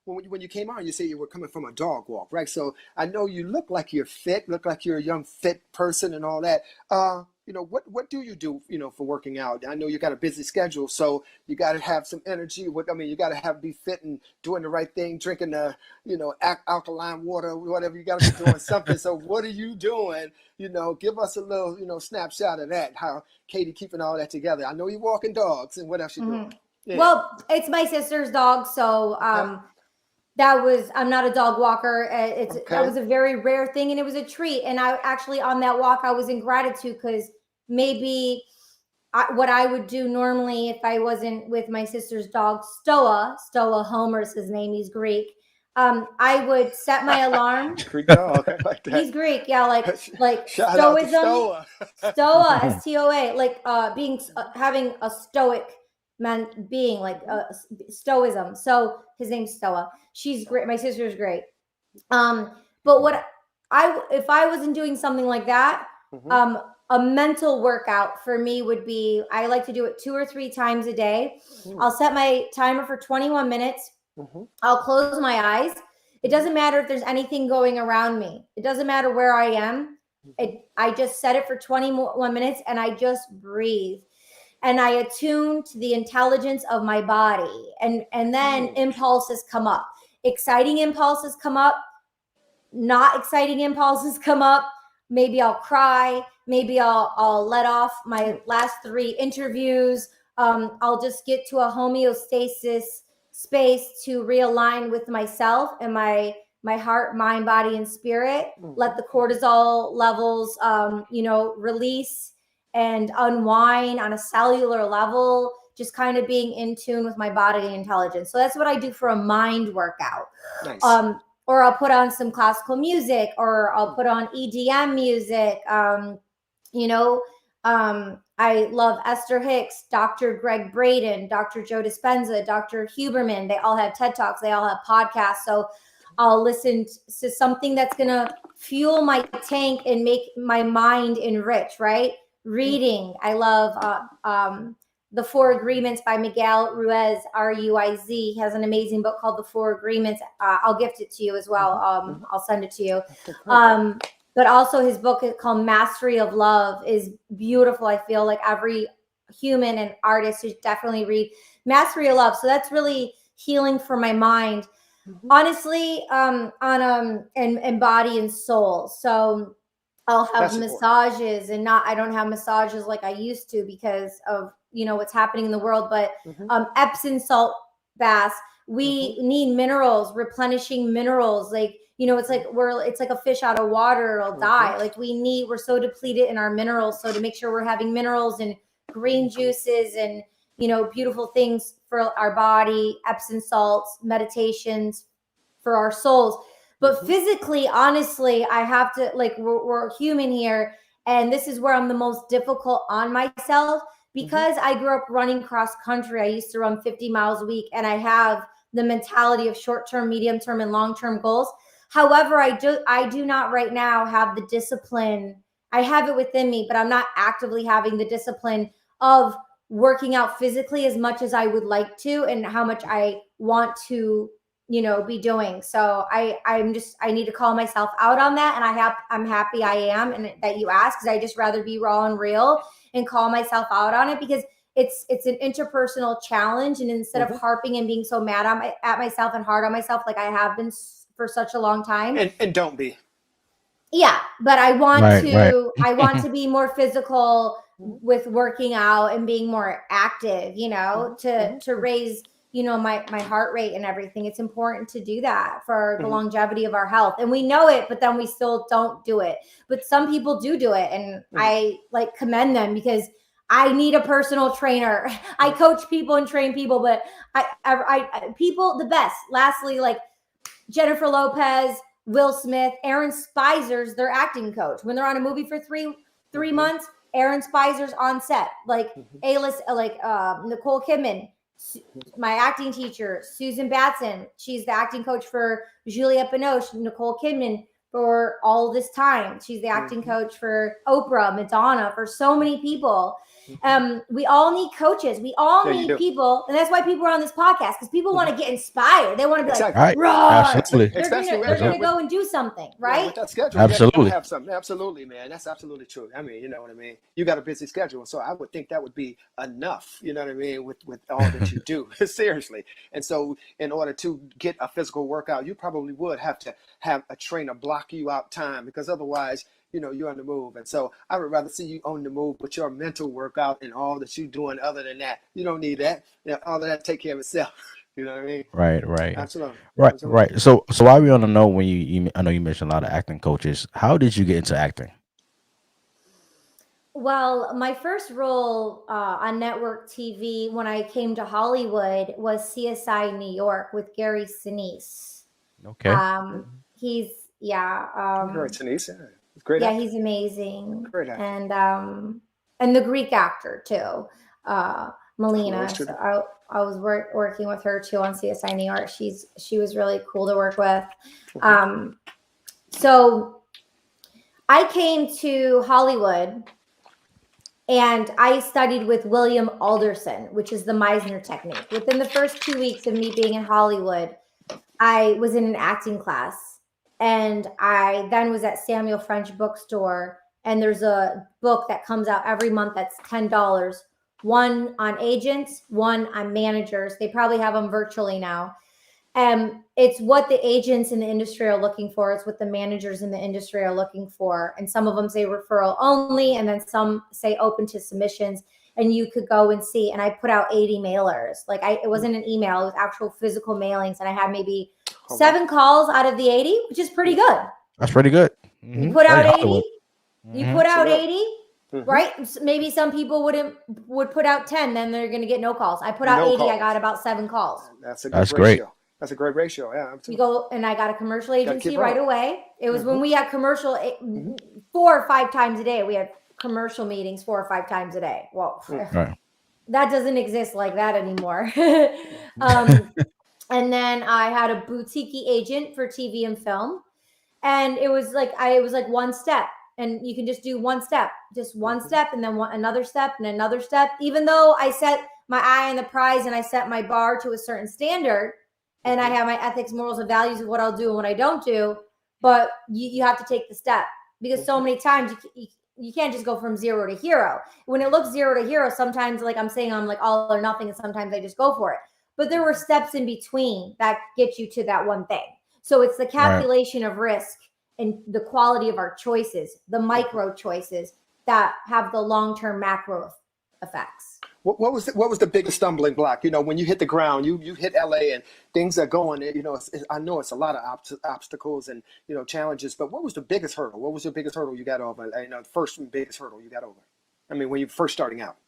when you came out, you said you were coming from a dog walk, right? So I know you look like you're fit, look like you're a young fit person and all that. You know, what do you do, you know, for working out? I know you got a busy schedule, so you got to have some energy. You got to be fit and doing the right thing, drinking the, you know, alkaline water, whatever. You got to be doing something. So what are you doing? You know, give us a little, you know, snapshot of that. How Katie keeping all that together? I know you're walking dogs, and what else you doing? Yeah. Well, it's my sister's dog, so I'm not a dog walker. That was a very rare thing, and it was a treat. And I actually, on that walk, I was in gratitude because maybe what I would do normally if I wasn't with my sister's dog, Stoa Homer's his name, he's Greek. I would set my alarm. Greek dog, I like that. He's Greek, yeah, like Shout out to stoicism, Stoa, Stoa, like having a stoic man being, like stoicism. So his name's Stoa. She's great. My sister's great. But if I wasn't doing something like that, a mental workout for me would be, I like to do it 2 or 3 times a day. I'll set my timer for 21 minutes. I'll close my eyes. It doesn't matter if there's anything going around me. It doesn't matter where I am. I just set it for 21 minutes and I just breathe. And I attune to the intelligence of my body. And then impulses come up. Exciting impulses come up. Not exciting impulses come up. Maybe I'll cry. Maybe I'll let off my last 3 interviews. I'll just get to a homeostasis space to realign with myself and my heart, mind, body, and spirit. Let the cortisol levels, release and unwind on a cellular level, just kind of being in tune with my body intelligence. So that's what I do for a mind workout. Nice. Or I'll put on some classical music, or I'll put on EDM music. I love Esther Hicks, Dr. Greg Braden, Dr. Joe Dispenza, Dr. Huberman. They all have TED Talks. They all have podcasts. So I'll listen to something that's going to fuel my tank and make my mind enrich, right? Reading. I love The 4 Agreements by Miguel Ruiz, Ruiz. He has an amazing book called The 4 Agreements. I'll gift it to you as well. I'll send it to you. But also his book is called Mastery of Love is beautiful. I feel like every human and artist should definitely read Mastery of Love. So that's really healing for my mind. Honestly, and body and soul. So I'll have massages and I don't have massages like I used to because of, what's happening in the world, but Epsom salt baths, we need minerals, replenishing minerals. Like, it's like a fish out of water, it'll die. Like we're so depleted in our minerals. So to make sure we're having minerals and green juices and, beautiful things for our body, Epsom salts, meditations for our souls. But physically, honestly, I have to, we're human here. And this is where I'm the most difficult on myself because I grew up running cross country. I used to run 50 miles a week and I have the mentality of short-term, medium-term, and long-term goals. However, I do not right now have the discipline. I have it within me, but I'm not actively having the discipline of working out physically as much as I would like to and how much I want to, be doing. So I need to call myself out on that. And I'm happy I am and that you asked, because I just rather be raw and real and call myself out on it because it's an interpersonal challenge. And instead of harping and being so mad at myself and hard on myself, like I have been for such a long time. And don't be. Yeah. But I want I want to be more physical with working out and being more active, to raise, my heart rate and everything. It's important to do that for the longevity of our health. And we know it, but then we still don't do it. But some people do it. And I commend them because I need a personal trainer. I coach people and train people, but I people, the best. Lastly, like Jennifer Lopez, Will Smith, Aaron Spizer's their acting coach. When they're on a movie for three months, Aaron Spizer's on set. Like A-list, Nicole Kidman, my acting teacher, Susan Batson. She's the acting coach for Juliette Binoche, Nicole Kidman for all this time. She's the acting coach for Oprah, Madonna, for so many people. We all need coaches. We all need people. And that's why people are on this podcast, because people want to get inspired. They want to be like, raw. Absolutely. They're going to go and do something, right? With that schedule, absolutely. You have something. Absolutely, man. That's absolutely true. I mean, you know what I mean? You got a busy schedule. So I would think that would be enough, you know what I mean, with all that you do. Seriously. And so in order to get a physical workout, you probably would have to have a trainer block you out time, because otherwise, you're on the move. And so I would rather see you on the move with your mental workout and all that you're doing. Other than that, you don't need that. All of that take care of itself. You know what I mean? Right. Absolutely. Right, Absolutely. right. So while we on the note, when I know you mentioned a lot of acting coaches. How did you get into acting? Well, my first role on network TV when I came to Hollywood was CSI New York with Gary Sinise. Okay. He's yeah, Great, Denise. Yeah. Great yeah, actor. he's amazing, Great actor. and the Greek actor too, Melina. Close to So I was working with her too on CSI New York. She was really cool to work with. So I came to Hollywood and I studied with William Alderson, which is the Meisner technique. Within the first 2 weeks of me being in Hollywood, I was in an acting class, and I then was at Samuel French bookstore, and there's a book that comes out every month that's $10, one on agents, one on managers. They probably have them virtually now. It's what the agents in the industry are looking for. It's what the managers in the industry are looking for. And some of them say referral only, and then some say open to submissions. And you could go and see. And I put out 80 mailers. It wasn't an email; it was actual physical mailings. And I had maybe 7 calls out of the 80, which is pretty good. That's pretty good. You put out 80. You put out Absolutely. 80. Right? Maybe some people would put out 10, then they're going to get no calls. I put out No 80. calls. I got about 7 calls. That's a good That's ratio. great. That's a great ratio. Yeah. You Absolutely. go, and I got a commercial agency keep right on. away. It was when we had commercial 4 or 5 times a day. We had commercial meetings 4 or 5 times a day. Well, Right. that doesn't exist like that anymore. And then I had a boutique agent for TV and film, and it was like one step, and you can just do one step, and then another step and another step. Even though I set my eye on the prize and I set my bar to a certain standard, and I have my ethics, morals, and values of what I'll do and what I don't do, but you have to take the step, because so many times you can't just go from 0 to hero. When it looks 0 to hero, sometimes, like I'm saying, I'm like all or nothing, and sometimes I just go for it. But there were steps in between that get you to that one thing. So it's the calculation of risk and the quality of our choices, the micro choices that have the long-term macro effects. What was the biggest stumbling block? You know, when you hit the ground, you hit LA and things are going. You know, I know it's a lot of obstacles and challenges. But what was the biggest hurdle? What was the biggest hurdle you got over? The first and biggest hurdle you got over. I mean, when you first starting out.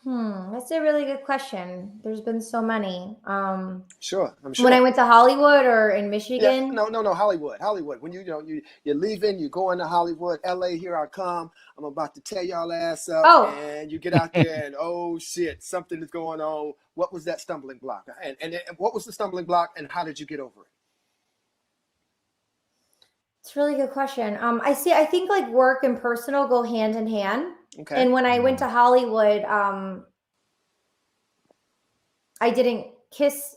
That's a really good question. There's been so many. Sure, I'm sure. When I went to Hollywood or in Michigan? Yeah, no, Hollywood. When you're leaving, you go into Hollywood, LA. Here I come. I'm about to tear y'all ass up. Oh. And you get out there, and oh shit, something is going on. What was that stumbling block? And what was the stumbling block, and how did you get over it? It's a really good question. I think like work and personal go hand in hand. Okay. And when I went to Hollywood, I didn't kiss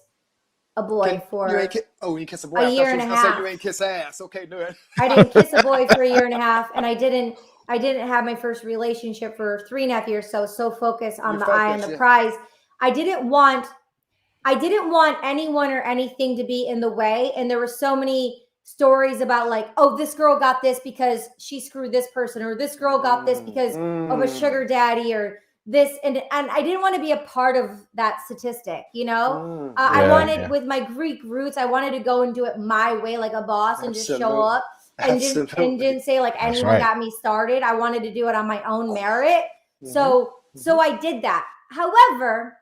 a boy you kiss a boy a year and a half. You ain't kiss ass. Okay, no. I didn't kiss a boy for a year and a half, and I didn't have my first relationship for 3.5 years. So focused on the eye on the prize. I didn't want anyone or anything to be in the way. And there were so many stories about like, oh, this girl got this because she screwed this person, or this girl got this because of a sugar daddy, or this. And I didn't want to be a part of that statistic, I wanted, with my Greek roots, I wanted to go and do it my way, like a boss, and just show up and didn't say like anyone got me started. I wanted to do it on my own merit. So I did that. However,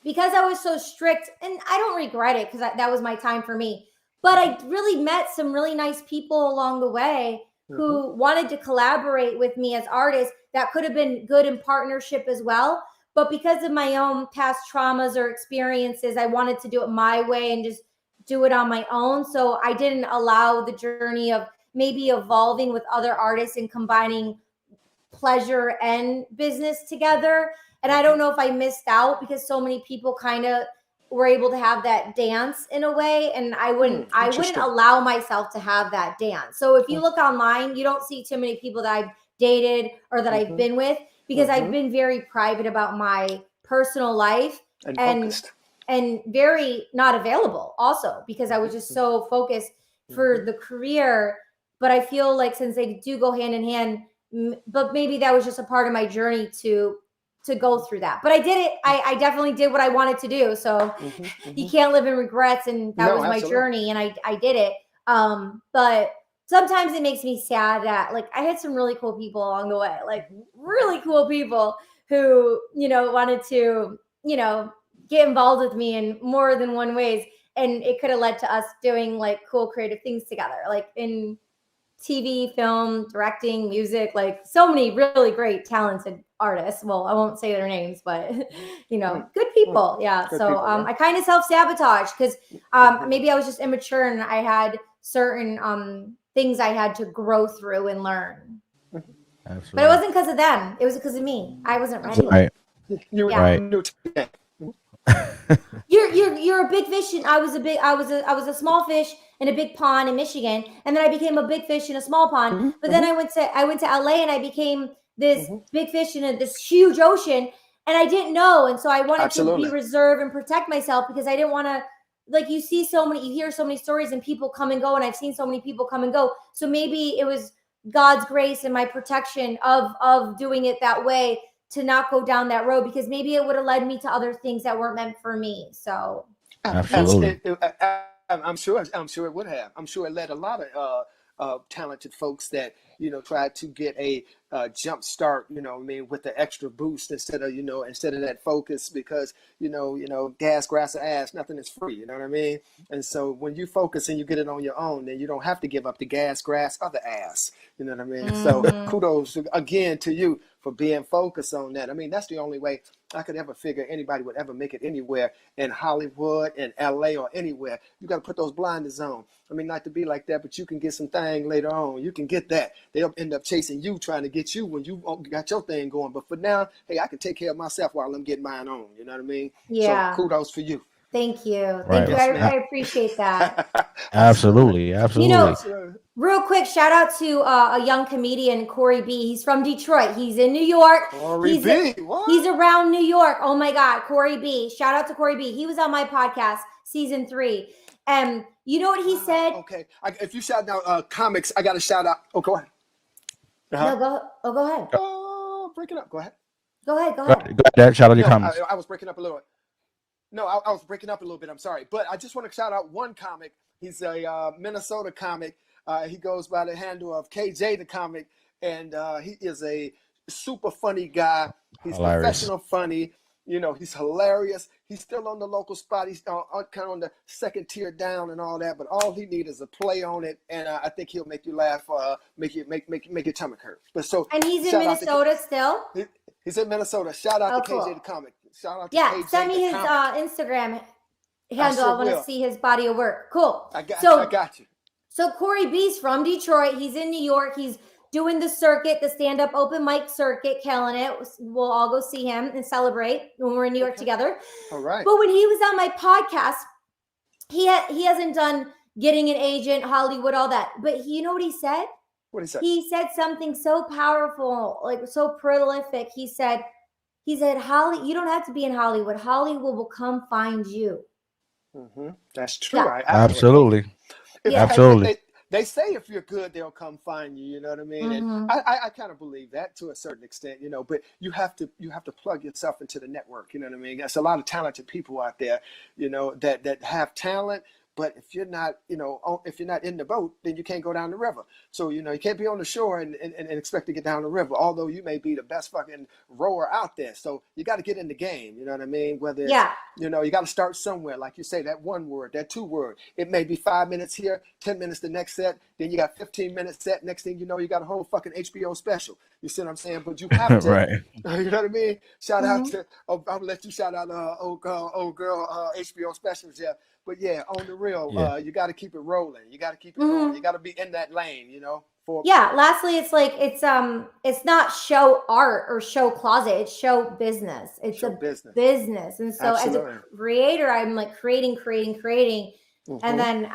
because I was so strict, and I don't regret it, because that was my time for me, but I really met some really nice people along the way who wanted to collaborate with me as artists that could have been good in partnership as well. But because of my own past traumas or experiences, I wanted to do it my way and just do it on my own. So I didn't allow the journey of maybe evolving with other artists and combining pleasure and business together. And I don't know if I missed out, because so many people kind of were able to have that dance in a way, and I wouldn't allow myself to have that dance. So if you look online, you don't see too many people that I've dated or that I've been with, because I've been very private about my personal life and very not available also, because I was just so focused for the career. But I feel like since they do go hand in hand, but maybe that was just a part of my journey to to go through that. But I did it. I definitely did what I wanted to do. So you can't live in regrets. And that was my absolutely. journey, and I did it. But sometimes it makes me sad that like I had some really cool people along the way, like really cool people who, wanted to, get involved with me in more than one ways. And it could have led to us doing like cool creative things together, like in TV, film, directing, music, like so many really great, talented artists. Well, I won't say their names, but good people. Yeah. Good So people, yeah. I kind of self-sabotage because maybe I was just immature and I had certain things I had to grow through and learn. Absolutely. But it wasn't because of them. It was because of me. I wasn't ready. Right. You were Right. new to that. You're a big fish, and I was a small fish in a big pond in Michigan, and then I became a big fish in a small pond. But then I went to LA, and I became this big fish in this huge ocean, and I didn't know, and so I wanted to be reserved and protect myself because I didn't want to. Like you hear so many stories and people come and go, and I've seen so many people come and go. So maybe it was God's grace and my protection of doing it that way to not go down that road, because maybe it would have led me to other things that weren't meant for me. So Absolutely. I'm sure it would have. I'm sure it led a lot of talented folks that tried to get a jump start, with the extra boost instead of that focus, because gas, grass, or ass, nothing is free. You know what I mean? And so when you focus and you get it on your own, then you don't have to give up the gas, grass, or the ass. You know what I mean? So kudos again to you for being focused on that. I mean, that's the only way I could ever figure anybody would ever make it anywhere in Hollywood, in LA, or anywhere. You got to put those blinders on. I mean, not to be like that, but you can get some thing later on. You can get that. They'll end up chasing you, trying to get you when you got your thing going. But for now, hey, I can take care of myself while I'm getting mine on. You know what I mean? Yeah. So kudos for you. Thank you. Right. Thank you. I appreciate that. Absolutely. Real quick, shout out to a young comedian, Corey B. He's from Detroit. He's in New York. Corey B. What? He's around New York. Oh my God, Corey B. Shout out to Corey B. He was on my podcast, season 3. And you know what he said? Okay. If you shout out comics, I got to shout out. Oh, go ahead. No, go ahead. Oh, break it up. Go ahead. Go ahead. Go ahead. Shout out your comments. I was breaking up a little bit. No, I was breaking up a little bit. I'm sorry. But I just want to shout out one comic. He's a Minnesota comic. He goes by the handle of KJ the Comic. And he is a super funny guy. He's professional funny. He's hilarious. He's still on the local spot. He's kind of on the second tier down and all that. But all he needs is a play on it. And I think he'll make you laugh, make your stomach hurt. And he's in Minnesota still? He's in Minnesota. Shout out to KJ the Comic. Shout out to KJ send me his Instagram handle. I want to see his body of work. Cool. I got you. So Corey B's from Detroit. He's in New York. He's doing the circuit, the stand-up open mic circuit, killing it. We'll all go see him and celebrate when we're in New York together. All right. But when he was on my podcast, he hasn't done getting an agent, Hollywood, all that. But you know what he said? What did he say? He said something so powerful, like so prolific. He said, Holly, you don't have to be in Hollywood. Hollywood will come find you. That's true. Yeah. Absolutely. Absolutely. They say if you're good, they'll come find you. You know what I mean? And I kind of believe that to a certain extent, but you have to plug yourself into the network. You know what I mean? There's a lot of talented people out there, that have talent. But if you're not, if you're not in the boat, then you can't go down the river. So, you can't be on the shore and expect to get down the river, although you may be the best fucking rower out there. So you got to get in the game. You know what I mean? Whether it's, you got to start somewhere. Like you say, that one word, that 2 word. It may be 5 minutes here, 10 minutes the next set. Then you got 15 minutes set. Next thing you know, you got a whole fucking HBO special. You see what I'm saying? But you have to. Right. You know what I mean? Shout out to, I'm going to let you shout out old girl HBO specials. Yeah. But yeah, on the real, you got to keep it rolling. You got to keep it rolling. You got to be in that lane, Lastly, it's like it's not show art or show closet. It's show business. It's show business. And so as a creator, I'm like creating, and then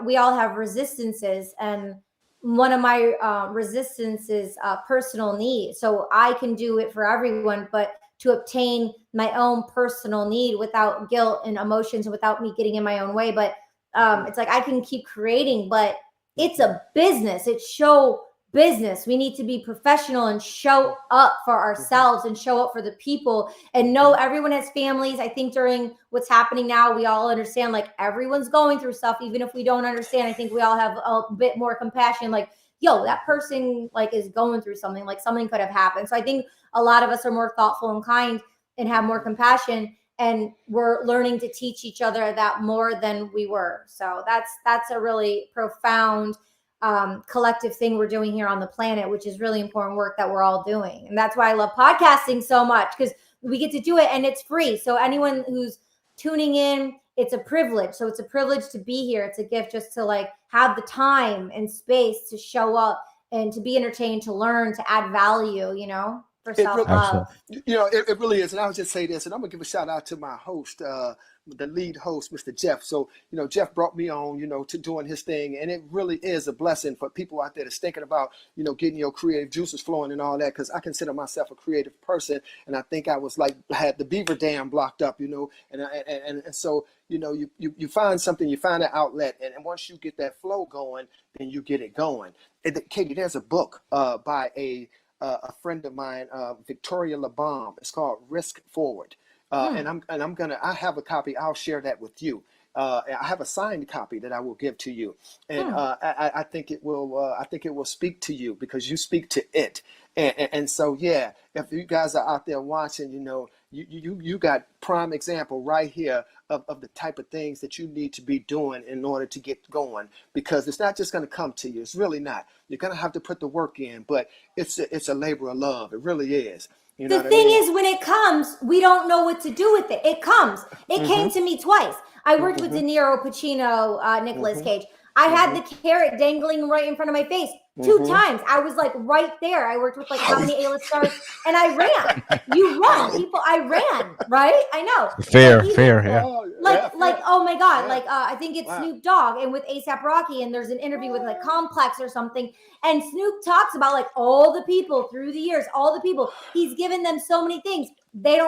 we all have resistances, and one of my resistances personal need. So I can do it for everyone, but to obtain my own personal need without guilt and emotions, without me getting in my own way. But it's like I can keep creating, but it's a business. It's show business. We need to be professional and show up for ourselves and show up for the people and know everyone has families. I think during what's happening now, we all understand like everyone's going through stuff. Even if we don't understand, I think we all have a bit more compassion. Like, yo, that person like is going through something, like something could have happened. So I think a lot of us are more thoughtful and kind and have more compassion. And we're learning to teach each other that more than we were. So that's a really profound collective thing we're doing here on the planet, which is really important work that we're all doing. And that's why I love podcasting so much, because we get to do it and it's free. So anyone who's tuning in, it's a privilege. So it's a privilege to be here. It's a gift just to like have the time and space to show up and to be entertained, to learn, to add value, you know, for self-love. It really is. And I'll just say this, and I'm gonna give a shout out to my host, the lead host, Mr. Jeff. So, Jeff brought me on, to doing his thing. And it really is a blessing for people out there that's thinking about, getting your creative juices flowing and all that. Because I consider myself a creative person. And I think I was had the beaver dam blocked up, and so, you find something, you find an outlet. And once you get that flow going, then you get it going. And Katie, there's a book by a friend of mine, Victoria LeBomb. It's called Risk Forward. I have a copy. I'll share that with you. I have a signed copy that I will give to you, and I think it will. I think it will speak to you because you speak to it. And so, yeah, if you guys are out there watching, you got prime example right here of the type of things that you need to be doing in order to get going, because it's not just going to come to you. It's really not. You're going to have to put the work in, but it's a labor of love. It really is. The thing is, when it comes, we don't know what to do with it. It comes. It came to me twice. I worked with De Niro, Pacino, Nicolas Cage. I had the carrot dangling right in front of my face 2 times. I was like right there. I worked with like how many A-list stars, and I ran. You run, people. I ran, right? I know. Fair, yeah. Oh my God. I think it's Snoop Dogg and with A$AP Rocky, and there's an interview with like Complex or something. And Snoop talks about like all the people through the years, all the people. He's given them so many things. They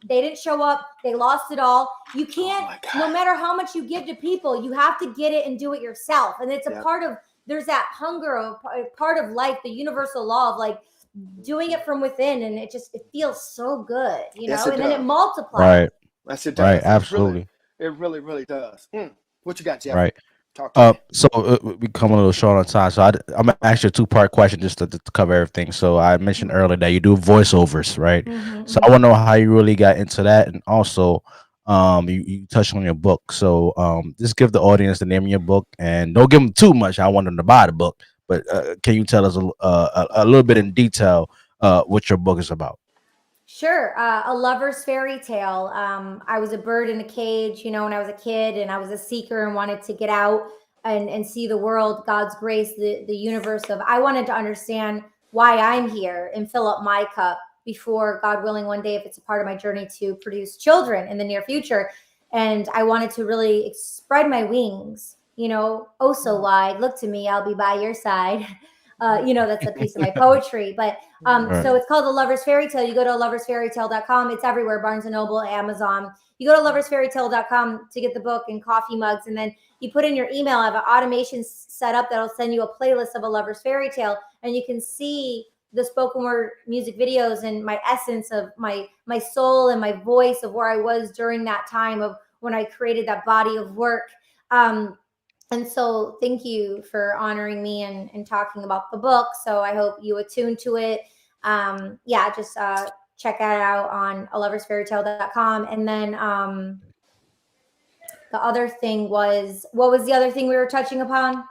didn't show up. They lost it all. You can't, no matter how much you give to people, you have to get it and do it yourself. And it's a part of, there's that hunger of a part of life, the universal law of like doing it from within. And it feels so good, and then it multiplies. Right. That's it. Right. Absolutely. It really, really does. What you got, Jeff? Right. Talk to me. So we come a little short on time. So I'm gonna ask you a 2-part question just to cover everything. So I mentioned earlier that you do voiceovers, right? So I want to know how you really got into that, and also you touched on your book. So just give the audience the name of your book, and don't give them too much. I want them to buy the book, but can you tell us a little bit in detail what your book is about? Sure. A lover's fairy tale. I was a bird in a cage, when I was a kid, and I was a seeker and wanted to get out and see the world, God's grace, the universe I wanted to understand why I'm here and fill up my cup before, God willing, one day, if it's a part of my journey to produce children in the near future. And I wanted to really spread my wings, oh so wide. Look to me, I'll be by your side. That's a piece of my poetry, but so it's called The Lover's Fairy Tale. You go to loversfairytale.com. It's everywhere. Barnes & Noble, Amazon. You go to loversfairytale.com to get the book and coffee mugs. And then you put in your email. I have an automation set up that'll send you a playlist of A Lover's Fairy Tale. And you can see the spoken word music videos and my essence of my soul and my voice of where I was during that time of when I created that body of work. And so thank you for honoring me and talking about the book. So I hope you attune to it. Just check it out on aloversfairytale.com. And then the other thing was, what was the other thing we were touching upon?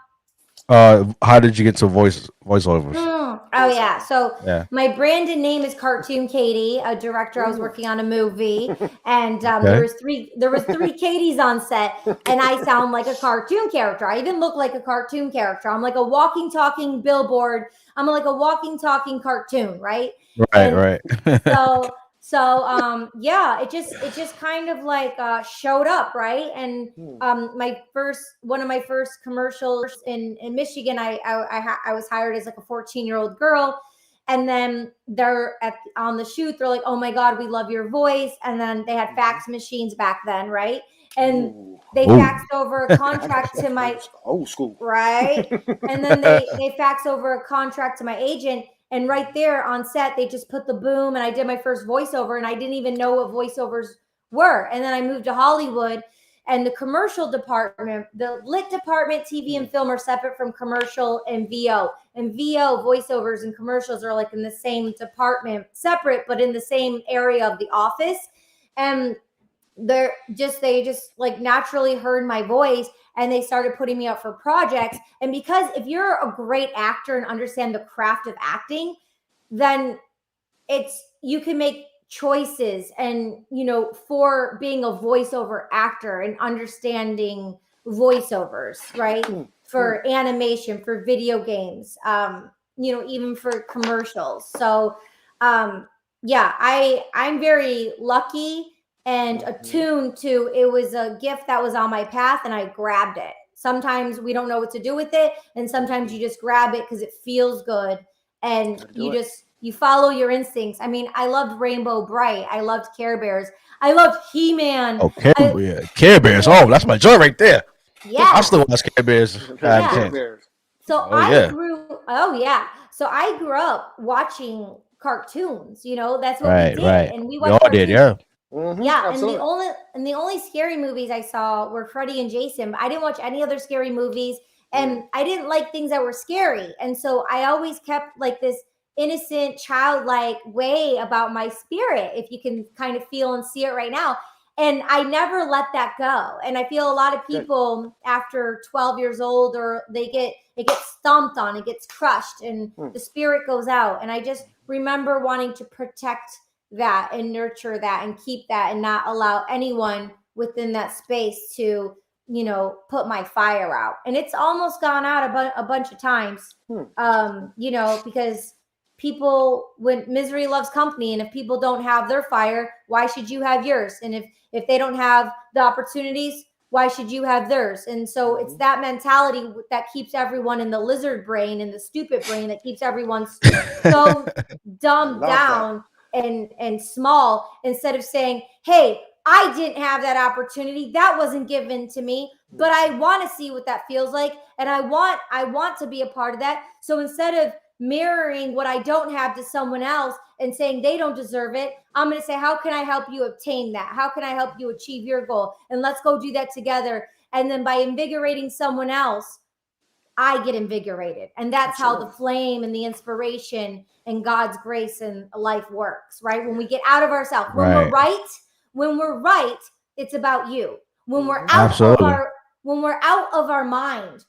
How did you get to voiceovers? Oh yeah. So my branded name is Cartoon Katie, a director. I was working on a movie, and there was three Katies on set, and I sound like a cartoon character. I even look like a cartoon character. I'm like a walking, talking billboard. I'm like a walking, talking cartoon, right? Right. So it just kind of like showed up, right? And one of my first commercials in Michigan, I was hired as like a 14-year-old girl, And then on the shoot, they're like, oh my God, we love your voice. And then they had fax machines back then, right? And they faxed over a contract to my old school. Right. And then they faxed over a contract to my agent. And right there on set, they just put the boom, and I did my first voiceover, and I didn't even know what voiceovers were. And then I moved to Hollywood, and the commercial department, the lit department, TV and film are separate from commercial and VO. And VO, voiceovers and commercials, are like in the same department, separate, but in the same area of the office. And they just like naturally heard my voice, and they started putting me up for projects. And because if you're a great actor and understand the craft of acting, then you can make choices and, for being a voiceover actor and understanding voiceovers, right? For animation, for video games, even for commercials. So, yeah, I'm very lucky and attuned to, it was a gift that was on my path, and I grabbed it. Sometimes we don't know what to do with it, and sometimes you just grab it because it feels good, and you follow your instincts. I mean, I loved Rainbow Bright. I loved Care Bears. I loved He-Man. Oh, Care Bears. Oh, that's my joy right there. Yeah. I still watch Care Bears. Care Bears. So I grew up watching cartoons. That's what we did. Right. And we all did, yeah. Yeah, and the only scary movies I saw were Freddy and Jason. But I didn't watch any other scary movies, and I didn't like things that were scary. And so I always kept like this innocent, childlike way about my spirit, if you can kind of feel and see it right now. And I never let that go. And I feel a lot of people after 12 years old, or it gets stomped on, it gets crushed, and the spirit goes out. And I just remember wanting to protect that and nurture that and keep that, and not allow anyone within that space to put my fire out. And it's almost gone out a bunch of times, because people, when misery loves company, and if people don't have their fire, why should you have yours? And if they don't have the opportunities, why should you have theirs? And so it's that mentality that keeps everyone in the lizard brain and the stupid brain, that keeps everyone so dumbed down and small, instead of saying, hey, I didn't have that opportunity, that wasn't given to me, but I want to see what that feels like, and I want to be a part of that. So instead of mirroring what I don't have to someone else and saying they don't deserve it, I'm going to say, how can I help you obtain that? How can I help you achieve your goal? And let's go do that together. And then by invigorating someone else, I get invigorated. And that's how the flame and the inspiration and God's grace and life works, right? When we get out of ourselves, when we're right, it's about you. When we're out of our mind,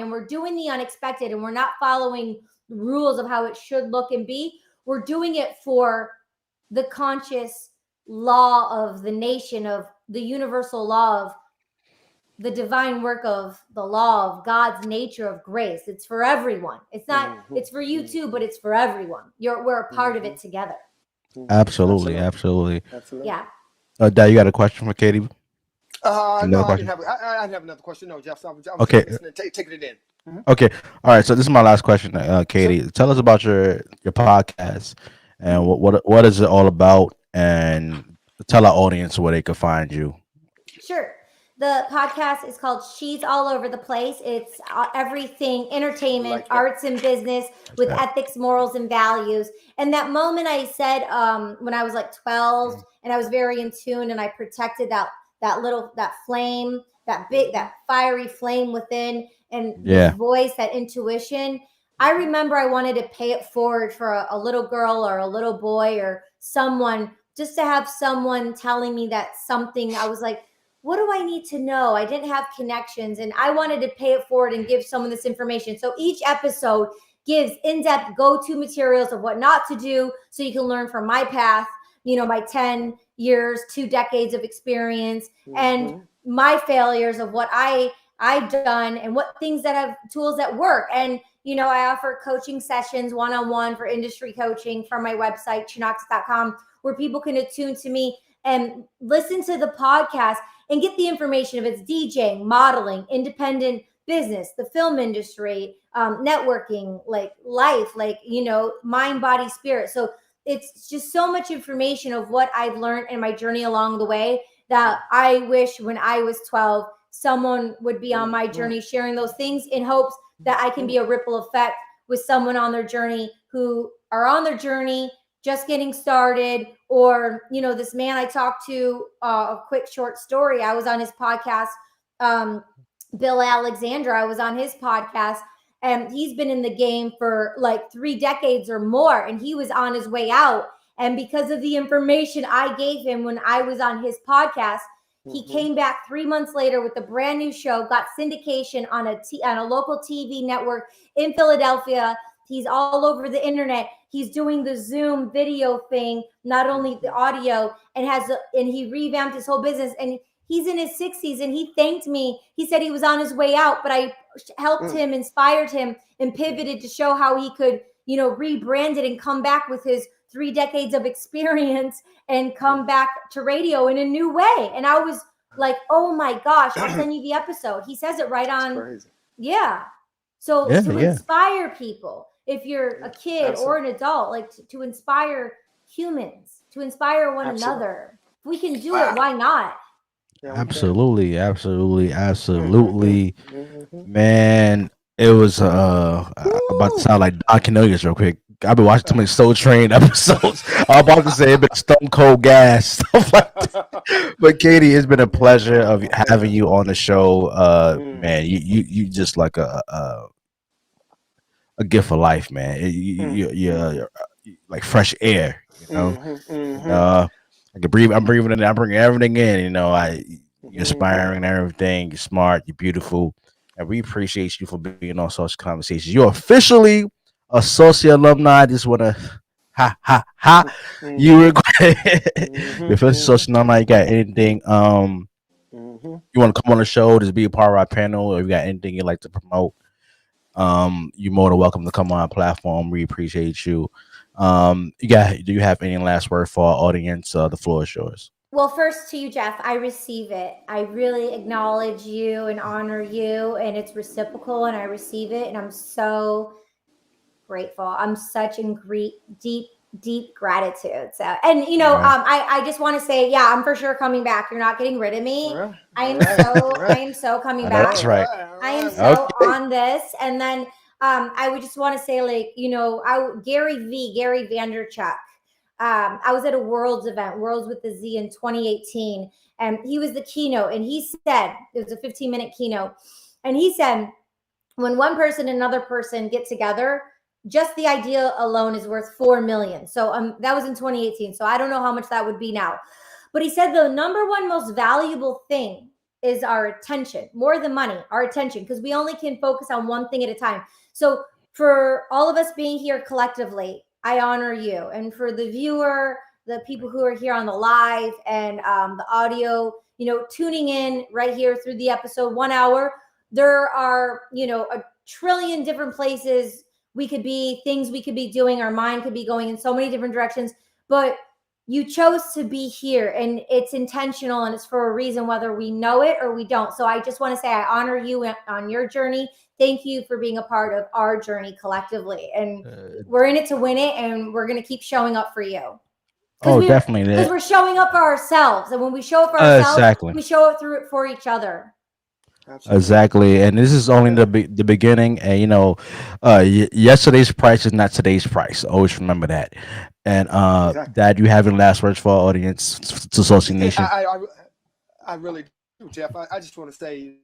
and we're doing the unexpected, and we're not following the rules of how it should look and be, we're doing it for the conscious law of the nation, of the universal law of the divine work of the law of God's nature of grace. It's for everyone. It's not, it's for you too, but it's for everyone. We're a part of it together. Absolutely. Yeah. Dad, you got a question for Katie? No, I didn't have another question. No, Jeff. I'm okay. Taking it in. Okay. All right. So this is my last question, Katie. Tell us about your podcast and what is it all about, and tell our audience where they can find you. Sure. The podcast is called She's All Over the Place. It's everything entertainment, arts, and business with ethics, morals, and values. And that moment I said when I was like 12 and I was very in tune, and I protected that flame, that fiery flame within, and this voice, that intuition. I remember I wanted to pay it forward for a little girl or a little boy or someone, just to have someone telling me that something. I was like, what do I need to know? I didn't have connections, and I wanted to pay it forward and give someone this information. So each episode gives in-depth go-to materials of what not to do, so you can learn from my path, my 10 years, 2 decades of experience, and my failures of what I've done, and what things that have tools that work. And, I offer coaching sessions one-on-one for industry coaching from my website, Chonacas.com, where people can attune to me and listen to the podcast and get the information if it's DJing, modeling, independent business, the film industry, networking, like life, like, mind, body, spirit. So it's just so much information of what I've learned in my journey along the way that I wish when I was 12, someone would be on my journey sharing those things in hopes that I can be a ripple effect with someone on their journey who are on their journey just getting started. Or, this man I talked to, a quick short story. I was on his podcast, Bill Alexander. I was on his podcast, and he's been in the game for like 3 decades or more, and he was on his way out. And because of the information I gave him when I was on his podcast, he came back 3 months later with a brand new show, got syndication on a local TV network in Philadelphia. He's all over the internet. He's doing the Zoom video thing, not only the audio, and he revamped his whole business. And he's in his 60s, and he thanked me. He said he was on his way out, but I helped him, inspired him, and pivoted to show how he could, rebrand it and come back with his 3 decades of experience and come back to radio in a new way. And I was like, oh my gosh, I'll send you the episode. He says it right on. Crazy. Yeah. So to inspire people, if you're a kid or an adult, like to inspire humans, to inspire one another. If we can do it, why not? Yeah, Absolutely. Man, it was about to sound like Don Cornelius real quick. I've been watching too many Soul Train episodes. I'm about to say it's been Stone Cold Gas, stuff like that. But Katie, it's been a pleasure of having you on the show. Man, you just like a gift for life, man. You're like fresh air, I can breathe. I'm breathing in. I'm bringing everything in. You're inspiring and everything. You're smart. You're beautiful, and we appreciate you for being on Social Conversations. You're officially a Saucy alumni. I just want to ha. You were you're officially Saucy alumni. You got anything? You want to come on the show? Just be a part of our panel, or you got anything you'd like to promote? You're more than welcome to come on our platform. We appreciate you. Do you have any last word for our audience? The floor is yours. Well, first to you, Jeff, I receive it. I really acknowledge you and honor you, and it's reciprocal, and I receive it, and I'm so grateful. I'm such in deep gratitude. So, and I just want to say, yeah, I'm for sure coming back. You're not getting rid of me. I am so coming back. That's right. I am so on this. And then I would just want to say, like, Gary Vaynerchuk. I was at a Worlds event, Worlds with the Z, in 2018, and he was the keynote. And he said, it was a 15-minute keynote, and he said, when one person and another person get together, just the idea alone is worth 4 million. So that was in 2018. So I don't know how much that would be now. But he said the number one most valuable thing is our attention, more than money, our attention, because we only can focus on one thing at a time. So for all of us being here collectively, I honor you. And for the viewer, the people who are here on the live and the audio, tuning in right here through the episode 1 hour, there are, a trillion different places we could be, things we could be doing. Our mind could be going in so many different directions, but you chose to be here, and it's intentional, and it's for a reason, whether we know it or we don't. So I just want to say I honor you on your journey. Thank you for being a part of our journey collectively. And we're in it to win it, and we're going to keep showing up for you. Definitely. Because we're showing up for ourselves. And when we show up for ourselves, we show up for each other. Absolutely. Exactly, and this is only the beginning. And yesterday's price is not today's price. Always remember that. And Exactly. Dad, you have any last words for our audience to Saucy Nation? I really do, Jeff. I just want to say,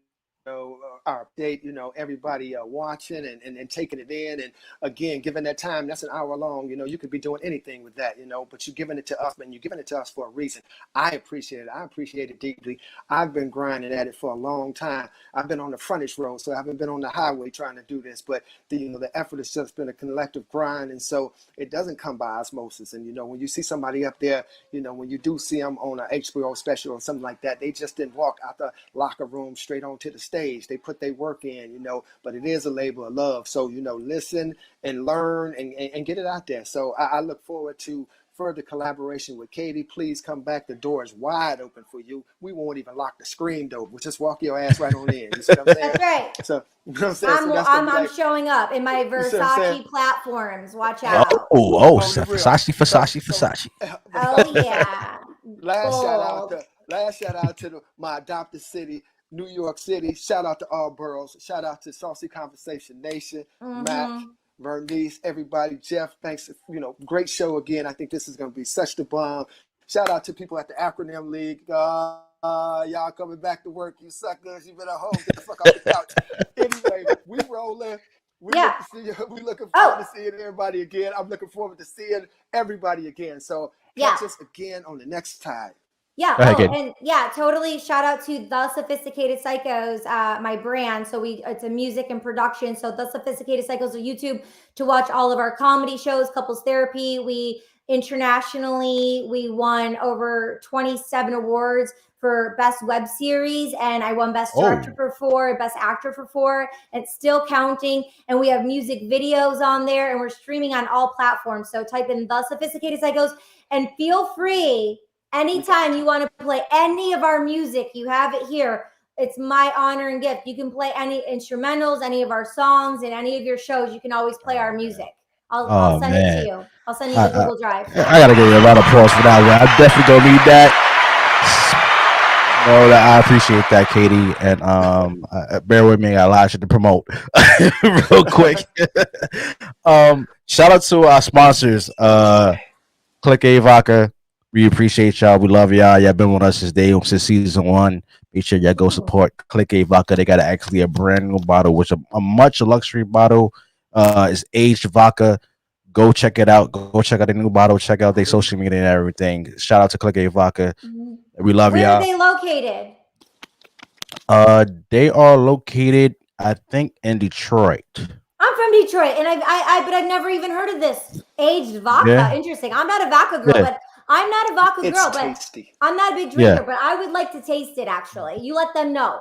our update, everybody watching and taking it in. And again, given that time, that's an hour long, you could be doing anything with that, but you're giving it to us, man. You're giving it to us for a reason. I appreciate it. I appreciate it deeply. I've been grinding at it for a long time. I've been on the frontage road, so I haven't been on the highway trying to do this, but the effort has just been a collective grind. And so it doesn't come by osmosis. And, when you see somebody up there, when you do see them on an HBO special or something like that, they just didn't walk out the locker room straight onto the stage. They put their work in, but it is a labor of love. So, listen and learn and get it out there. So I look forward to further collaboration with Katie, please come back. The door is wide open for you. We won't even lock the screen door. We'll just walk your ass right on in. You see what I'm saying? That's right. So, you know what I'm saying? I'm showing up in my Versace platforms. Watch Oh, out. Versace. Oh yeah. Last shout out to my adopted city, New York City. Shout out to all boroughs. Shout out to Saucy Nation, Mac, Vernice, everybody. Jeff, thanks. Great show again. I think this is going to be such the bomb. Shout out to people at the Acronym League. Y'all coming back to work, you suckers. You better home. Get the fuck off the couch. Anyway, we rolling. We looking forward to seeing everybody again. I'm looking forward to seeing everybody again. So catch us again on the next time. Yeah. And totally. Shout out to The Sophisticated Psychos, my brand. So it's a music and production. So The Sophisticated Psychos on YouTube to watch all of our comedy shows, couples therapy. We internationally, we won over 27 awards for best web series. And I won best director for 4, best actor for 4. It's still counting. And we have music videos on there and we're streaming on all platforms. So type in The Sophisticated Psychos and feel free. Anytime you want to play any of our music, you have it here. It's my honor and gift. You can play any instrumentals, any of our songs, and any of your shows. You can always play our music. I'll send it to you. I'll send you the Google Drive. I gotta give you a round of applause for that one. I definitely gonna need that. I appreciate that, Katie. And bear with me, I got a lot of shit to promote real quick. Shout out to our sponsors, Click A Vodka. We appreciate y'all. We love y'all. Y'all been with us since season 1. Make sure y'all go support Click A Vodka. They got actually a brand new bottle, which a much luxury bottle. It's aged vodka. Go check it out. Go check out the new bottle. Check out their social media and everything. Shout out to Click A Vodka. We love y'all. Where are they located? They are located, I think, in Detroit. I'm from Detroit, and but I've never even heard of this aged vodka. Yeah. Interesting. I'm not a vodka girl, but I'm not a vodka girl, but tasty. I'm not a big drinker, but I would like to taste it. Actually, you let them know.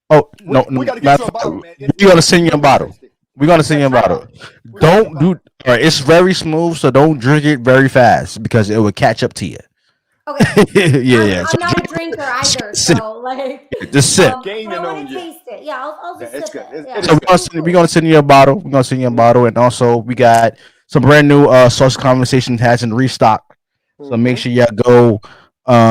Oh no, we gotta get you a bottle, man. We're gonna send you a bottle. We're gonna send you a bottle. Don't do. All right, it's very smooth, so don't drink it very fast because it will catch up to you. Okay. yeah. I'm not a drinker either, so like just sip. But I want to taste it. Yeah, I'll just sip it. Yeah. So we're gonna send you a bottle. We're gonna send you a bottle, and also we got some brand new Saucy Conversation has in restock. So make sure y'all go.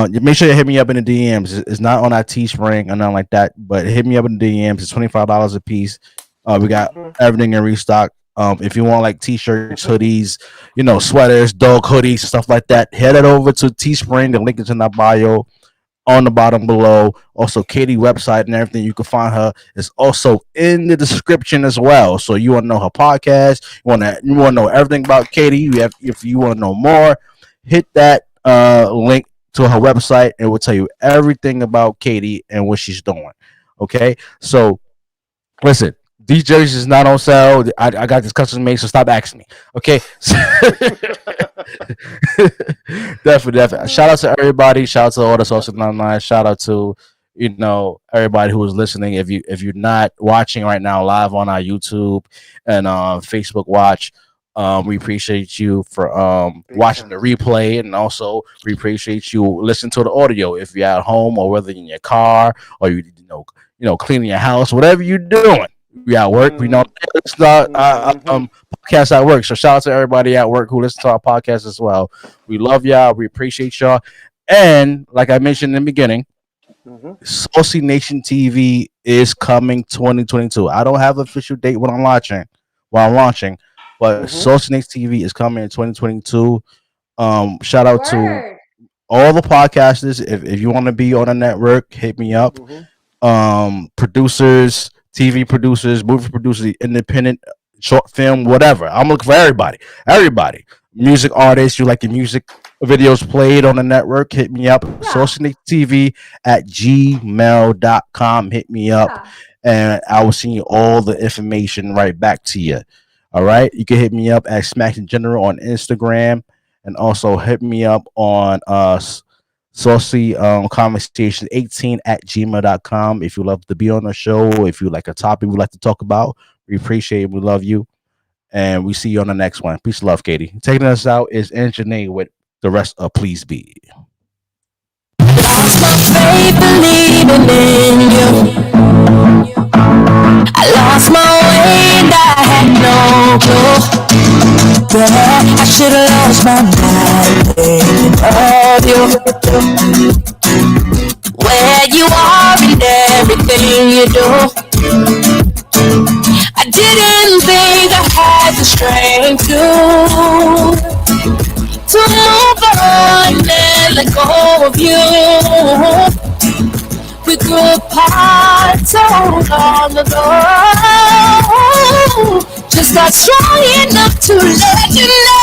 Make sure you hit me up in the DMs. It's not on our Teespring or nothing like that, but hit me up in the DMs. It's $25 a piece. We got everything in restock. If you want like t-shirts, hoodies, sweaters, dog hoodies, stuff like that, head it over to Teespring. The link is in our bio on the bottom below. Also, Katie website and everything. You can find her is also in the description as well. So you want to know her podcast, you want to know everything about Katie. If you want to know more, hit that link to her website and we'll tell you everything about Katie and what she's doing. Okay, so listen, these jerseys is not on sale. I got this custom made, so stop asking me. Okay. Definitely. Shout out to everybody. Shout out to all the social online. Shout out to everybody who was listening. If you're not watching right now live on our YouTube and Facebook watch, we appreciate you for watching the replay, and also we appreciate you listening to the audio if you're at home or whether in your car or you cleaning your house, whatever you're doing. We at work. We know it's not podcast at work. So shout out to everybody at work who listens to our podcast as well. We love y'all. We appreciate y'all. And like I mentioned in the beginning, Saucy Nation TV is coming 2022. I don't have an official date when I'm launching, but Saucy Nation TV is coming in 2022. Shout out to all the podcasters. If you want to be on a network, hit me up. Producers, TV producers, movie producers, independent, short film, whatever. I'm looking for everybody. Music artists, you like your music videos played on the network, hit me up. SaucyNationTV@gmail.com. Hit me up and I will send you all the information right back to you. All right. You can hit me up at Smack in General on Instagram, and also hit me up on Saucy Conversation 18@gmail.com. If you love to be on the show, if you like a topic we'd like to talk about, we appreciate it. We love you. And we see you on the next one. Peace and love, Katie. Taking us out is Engineer with the rest of Please Be. Lost my faith believing in you. I lost my way and I had no clue. Yeah, I should have lost my mind thinking of you. Where you are and everything you do. I didn't think I had the strength to move on and let go of you. We grew apart so long ago. Just not strong enough to let you know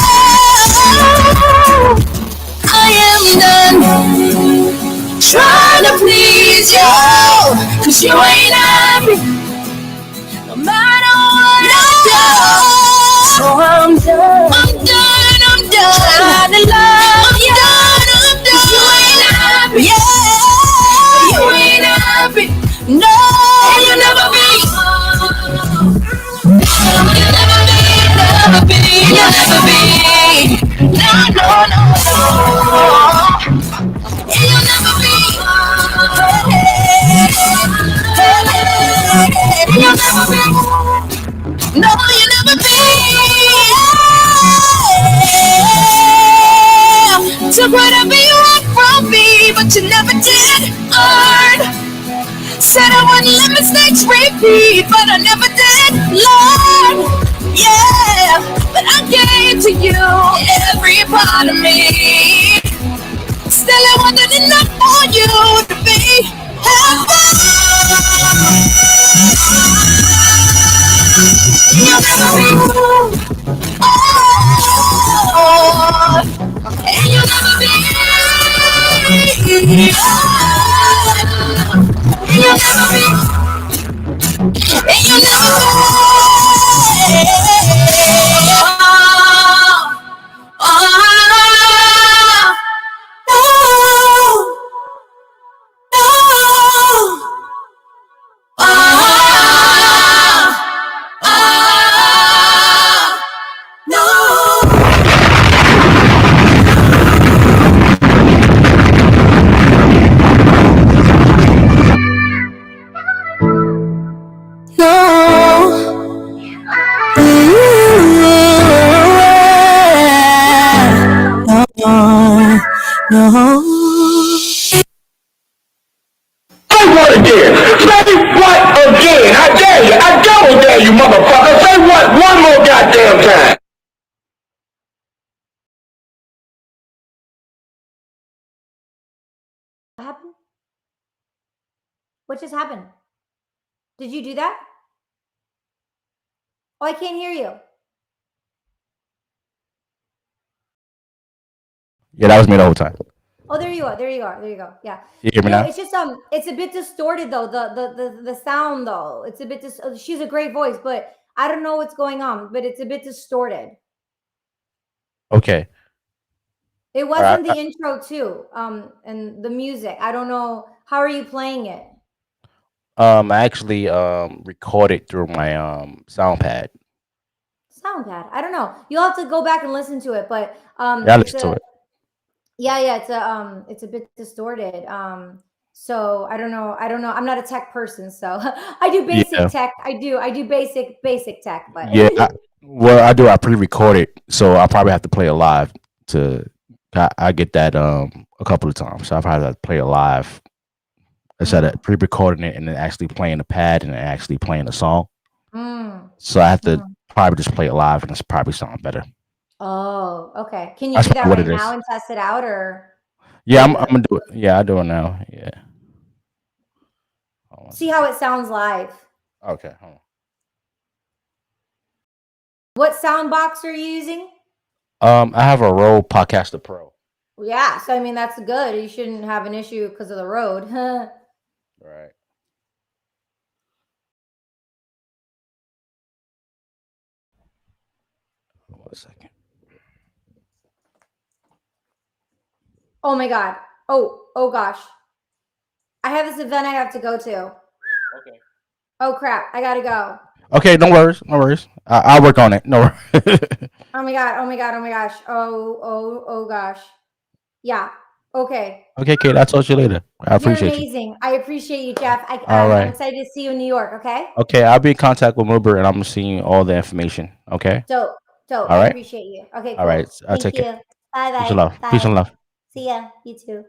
I am done trying to please you, 'cause you ain't happy no matter what I do. So I'm done, I'm done trying to love you. I'm done, 'cause you ain't happy, yeah, you ain't happy, no, and you'll never be. You'll never be, never be, you'll never be. No, no, no, no. And you'll never be. You'll never be. No, you'll never be. Took whatever you want from me, but you never did earn. Said I wouldn't let mistakes repeat, but I never did learn. Yeah, but I gave to you every part of me. Still it wasn't enough for you to be happy. You'll never be. Oh, and you'll never be. You'll never be. And you'll never be. Oh, Say what again? Say what again? I dare you. I double dare you, motherfucker. Say what one more goddamn time. What happened? What just happened? Did you do that? Oh, I can't hear you. Yeah, that was me the whole time. Oh, there you are. There you are. There you go. Yeah. You hear me No, now? it's just it's a bit distorted though. The sound though. It's a bit she's a great voice, but I don't know what's going on, but it's a bit distorted. Okay. It All right. wasn't the intro too. And the music. I don't know. How are you playing it? I actually recorded through my sound pad. Soundpad. I don't know. You'll have to go back and listen to it, but Yeah, I it's listened to it. yeah, it's a bit distorted. So I don't know. I'm not a tech person, so I do basic Yeah. tech. I do basic tech, but Yeah. I do. I pre-recorded, so I probably have to play it live to. I get that a couple of times, so I probably have to play it live instead of pre-recording it and then actually playing the pad and then actually playing the song. So I have to probably just play it live, and it's probably sound better. Oh, okay. Can you That's do that what right it is. now and test it out, or Yeah, I'm gonna do it. Yeah, I do it now. Yeah. Hold on. see how it sounds live? Okay. Hold on. What sound box are you using? I have a Rode Podcaster Pro. Yeah, so I mean that's good. You shouldn't have an issue because of the road. Right. One second. Oh my god. Oh gosh. I have this event I have to go to. Okay. Oh crap. I gotta go. Okay, no worries. No worries. I'll work on it. No worries. Oh my god. Oh my god. Oh my gosh. Oh gosh. Yeah. Okay. Okay, Kate. I'll talk to you later. I You're appreciate you. amazing. I appreciate you, Jeff. All I'm right. excited to see you in New York. Okay. Okay, I'll be in contact with Wilbur, and I'm gonna send you all the information. Okay. Dope. Dope. All I right. appreciate you. Okay. All Cool. right. I'll Thank take you. it. Bye Peace and bye. love. Peace Bye. and love. See ya. You too.